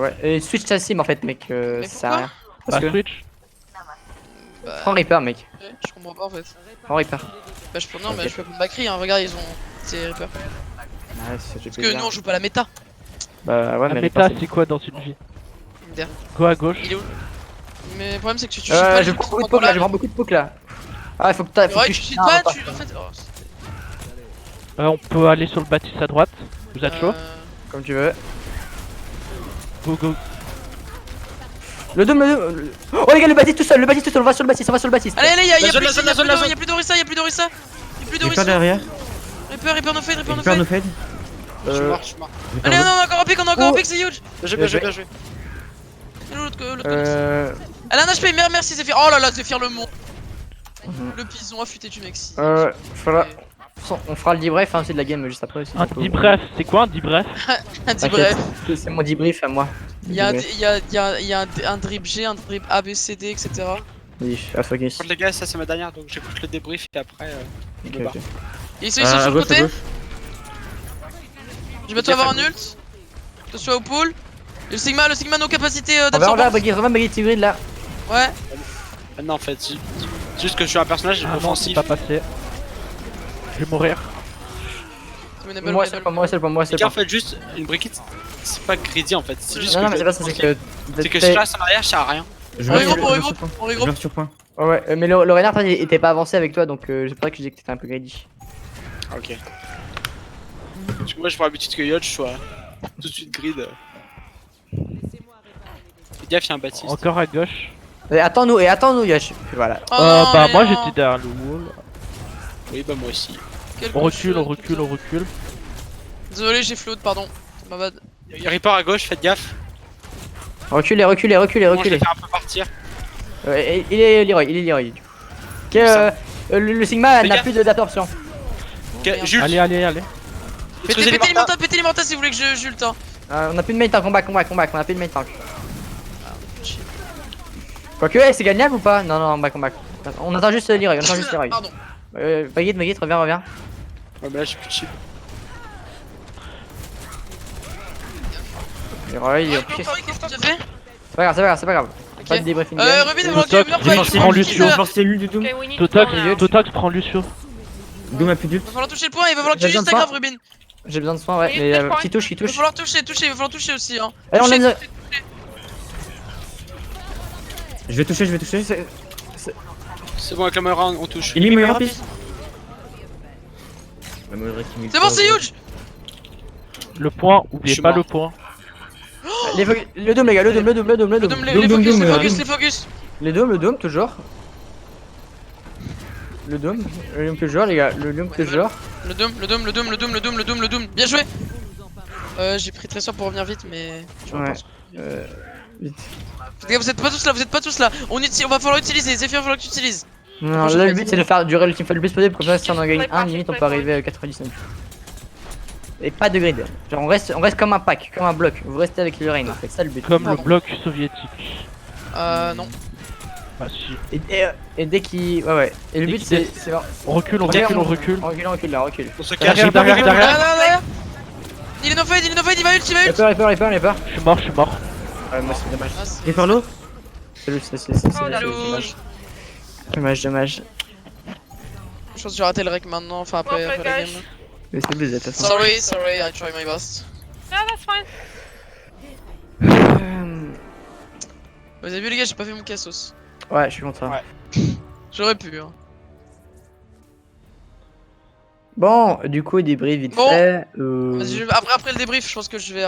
Ouais. Et switch ta sim en fait, mec. Mais Ça sert à rien. Bah Parce que. switch. Prends Reaper, mec. Je comprends pas en fait. Prends Reaper. Bah je peux non, Ok. mais je peux prendre Bakri, hein. Regarde, ils ont. C'est Reaper. Ouais, c'est Parce que nous on joue pas la méta. Bah ouais, La mais méta Reaper, c'est quoi dans une vie? Der. Go à gauche. Il est où? Mais le problème c'est que tu cheats pas. je prends beaucoup de poke là, je prends beaucoup de poke là. Ah, il faut que t'as. Ouais, tu cheats pas, tu. En fait. Oh, On peut aller sur le bâtisse à droite. Vous êtes chaud? Comme tu veux. Go go. Le dôme, Oh les gars, le bâtisse tout seul, on va sur le bâtisse, Allez, allez, y'a La zone, la zone, la zone, la zone. plus d'Orisa, y'a plus d'Orisa. Y'a plus Reaper d'Orisa. derrière. Reaper no fade, Reaper no Reaper no fade. fade. Je suis mort, je suis mort. Reaper Allez, low. on a encore un pic, Oh. c'est huge. Bien joué, bien joué. Et l'autre, Euh... elle a un HP, merci Zephyr. Oh là là, Zephyr le mont. Mhm. Le pison affûté du Mexi. Faudra... On fera le debrief, hein, c'est de la game juste après aussi. Un donc, debrief, c'est quoi un debrief? Un petit t'inquiète. bref. C'est mon debrief à moi. Y'a Debrief. un drip G, un drip A, B, C, D, etc. Oui, à focus. Contre les gars, ça c'est ma dernière, donc j'écoute le débrief et après. Ok, me barre. ok. Et ils sont sur À le gauche, à côté. gauche. Je vais bientôt avoir un ult. Attention au pool. Et le Sigma no capacité On va d'absorbance. Baguette Tigrid là. Ouais. Ah non, en fait, c'est juste que je suis un personnage Ah non, c'est offensif. pas passé. Je vais mourir. Moi, c'est pas moi, c'est pas moi, Les c'est gars, pas en fait, juste une briquette, c'est pas greedy en fait. C'est juste Non, non, que mais c'est pas ça, c'est que. c'est que je reste en arrière, je sers à rien. Je On meurs regroupe, on sur regroupe, point. on Je regroupe. meurs sur point. Ouais, ouais, mais le renard, toi, il était pas avancé avec toi donc c'est pour ça que je disais que t'étais un peu greedy. Ok. Parce que moi, j'ai pour l'habitude que Yodge soit tout de suite grid. Fais gaffe, y'a un Baptiste. Encore à gauche. Et attends-nous, Yosh. Voilà. Oh non, Bah mais moi non. j'étais derrière le wall. Oui, bah moi aussi. Quel On recule, cochon, on recule, putain. on recule. Désolé, j'ai float, pardon. C'est ma bad. Y'a Reaper à gauche, faites gaffe. Reculez. Moi, je vais Reculez. faire un peu partir. Il est Leroy. Ok, le Sigma Fais n'a gaffe. plus d'absorption. Ok, merde. Jules, Allez. maîtrisez les Pétez les mortars. mentales, pétez les mentales si vous voulez que je le temps. On a plus de main tank, combat, on a plus de main tank. Shit. Quoique, c'est gagnable ou pas? Non, combat. On attend juste Leroy, Pardon. Baguette, reviens. Ouais, mais là, j'ai plus de shield. Leroy, il est au Qu'est-ce pied. que tu as fait? C'est pas grave. Ok. Pas de débriefing. Ruby, Le devant toc, tu meurs j'ai pas, lancé il en faut Lucio. qu'il Je pense cellule du Doom. Okay, we need Totox, to go now. Totox prend Lucio. Doom a plus d'ult. Va falloir toucher le point, il va falloir que tu J'ai besoin uses de ta soin. grave, Rubin. J'ai besoin de soin, ouais, Oui, mais touche point. qui touche. Il va falloir toucher, il va falloir toucher aussi, hein. Allez, on Toucher, l'a. toucher. Je vais toucher. C'est bon, avec la Moira, on touche. Il est meilleur rapide. piste. C'est bon, c'est huge. Le point, Je oubliez suis pas mort. le point. Le dôme, les gars, le dôme. Les Doom, focus. Le dôme, toujours. Le dôme toujours, les gars, le dôme toujours. Le doom. Bien joué. J'ai pris très sûr pour revenir vite, mais. je Ouais. pense. Vite. Les gars, vous êtes pas tous là. On va falloir utiliser. Zephyr, il va falloir que tu utilises. Non, là, le but c'est de faire durer le teamfight le plus possible, comme ça, si on en gagne un, limite on peut arriver à 99. Et pas de grid. Genre, on reste comme un pack, comme un bloc. Vous restez avec le Rain, c'est ça le but. Comme le bloc soviétique. Non. Bah si. Et dès qu'il. Ouais. Et le Dès but qu'il c'est. On recule. On recule. On se Derrière, cache. derrière. Là. Il est no fade, il va ult. J'ai peur. Je suis mort. Ouais, moi c'est dommage. Ah, c'est- Reaper low. Dommage. Je pense que je vais rater le rec maintenant, enfin après la game. Mais c'est bizarre, de toute façon. Sorry, I try my best. No, that's fine. Vous avez vu les gars, j'ai pas fait mon cassos. Ouais, je suis content. Ouais. J'aurais pu, hein. Bon, du coup, débrief vite Bon. fait. Vas-y, après le débrief, je pense que je vais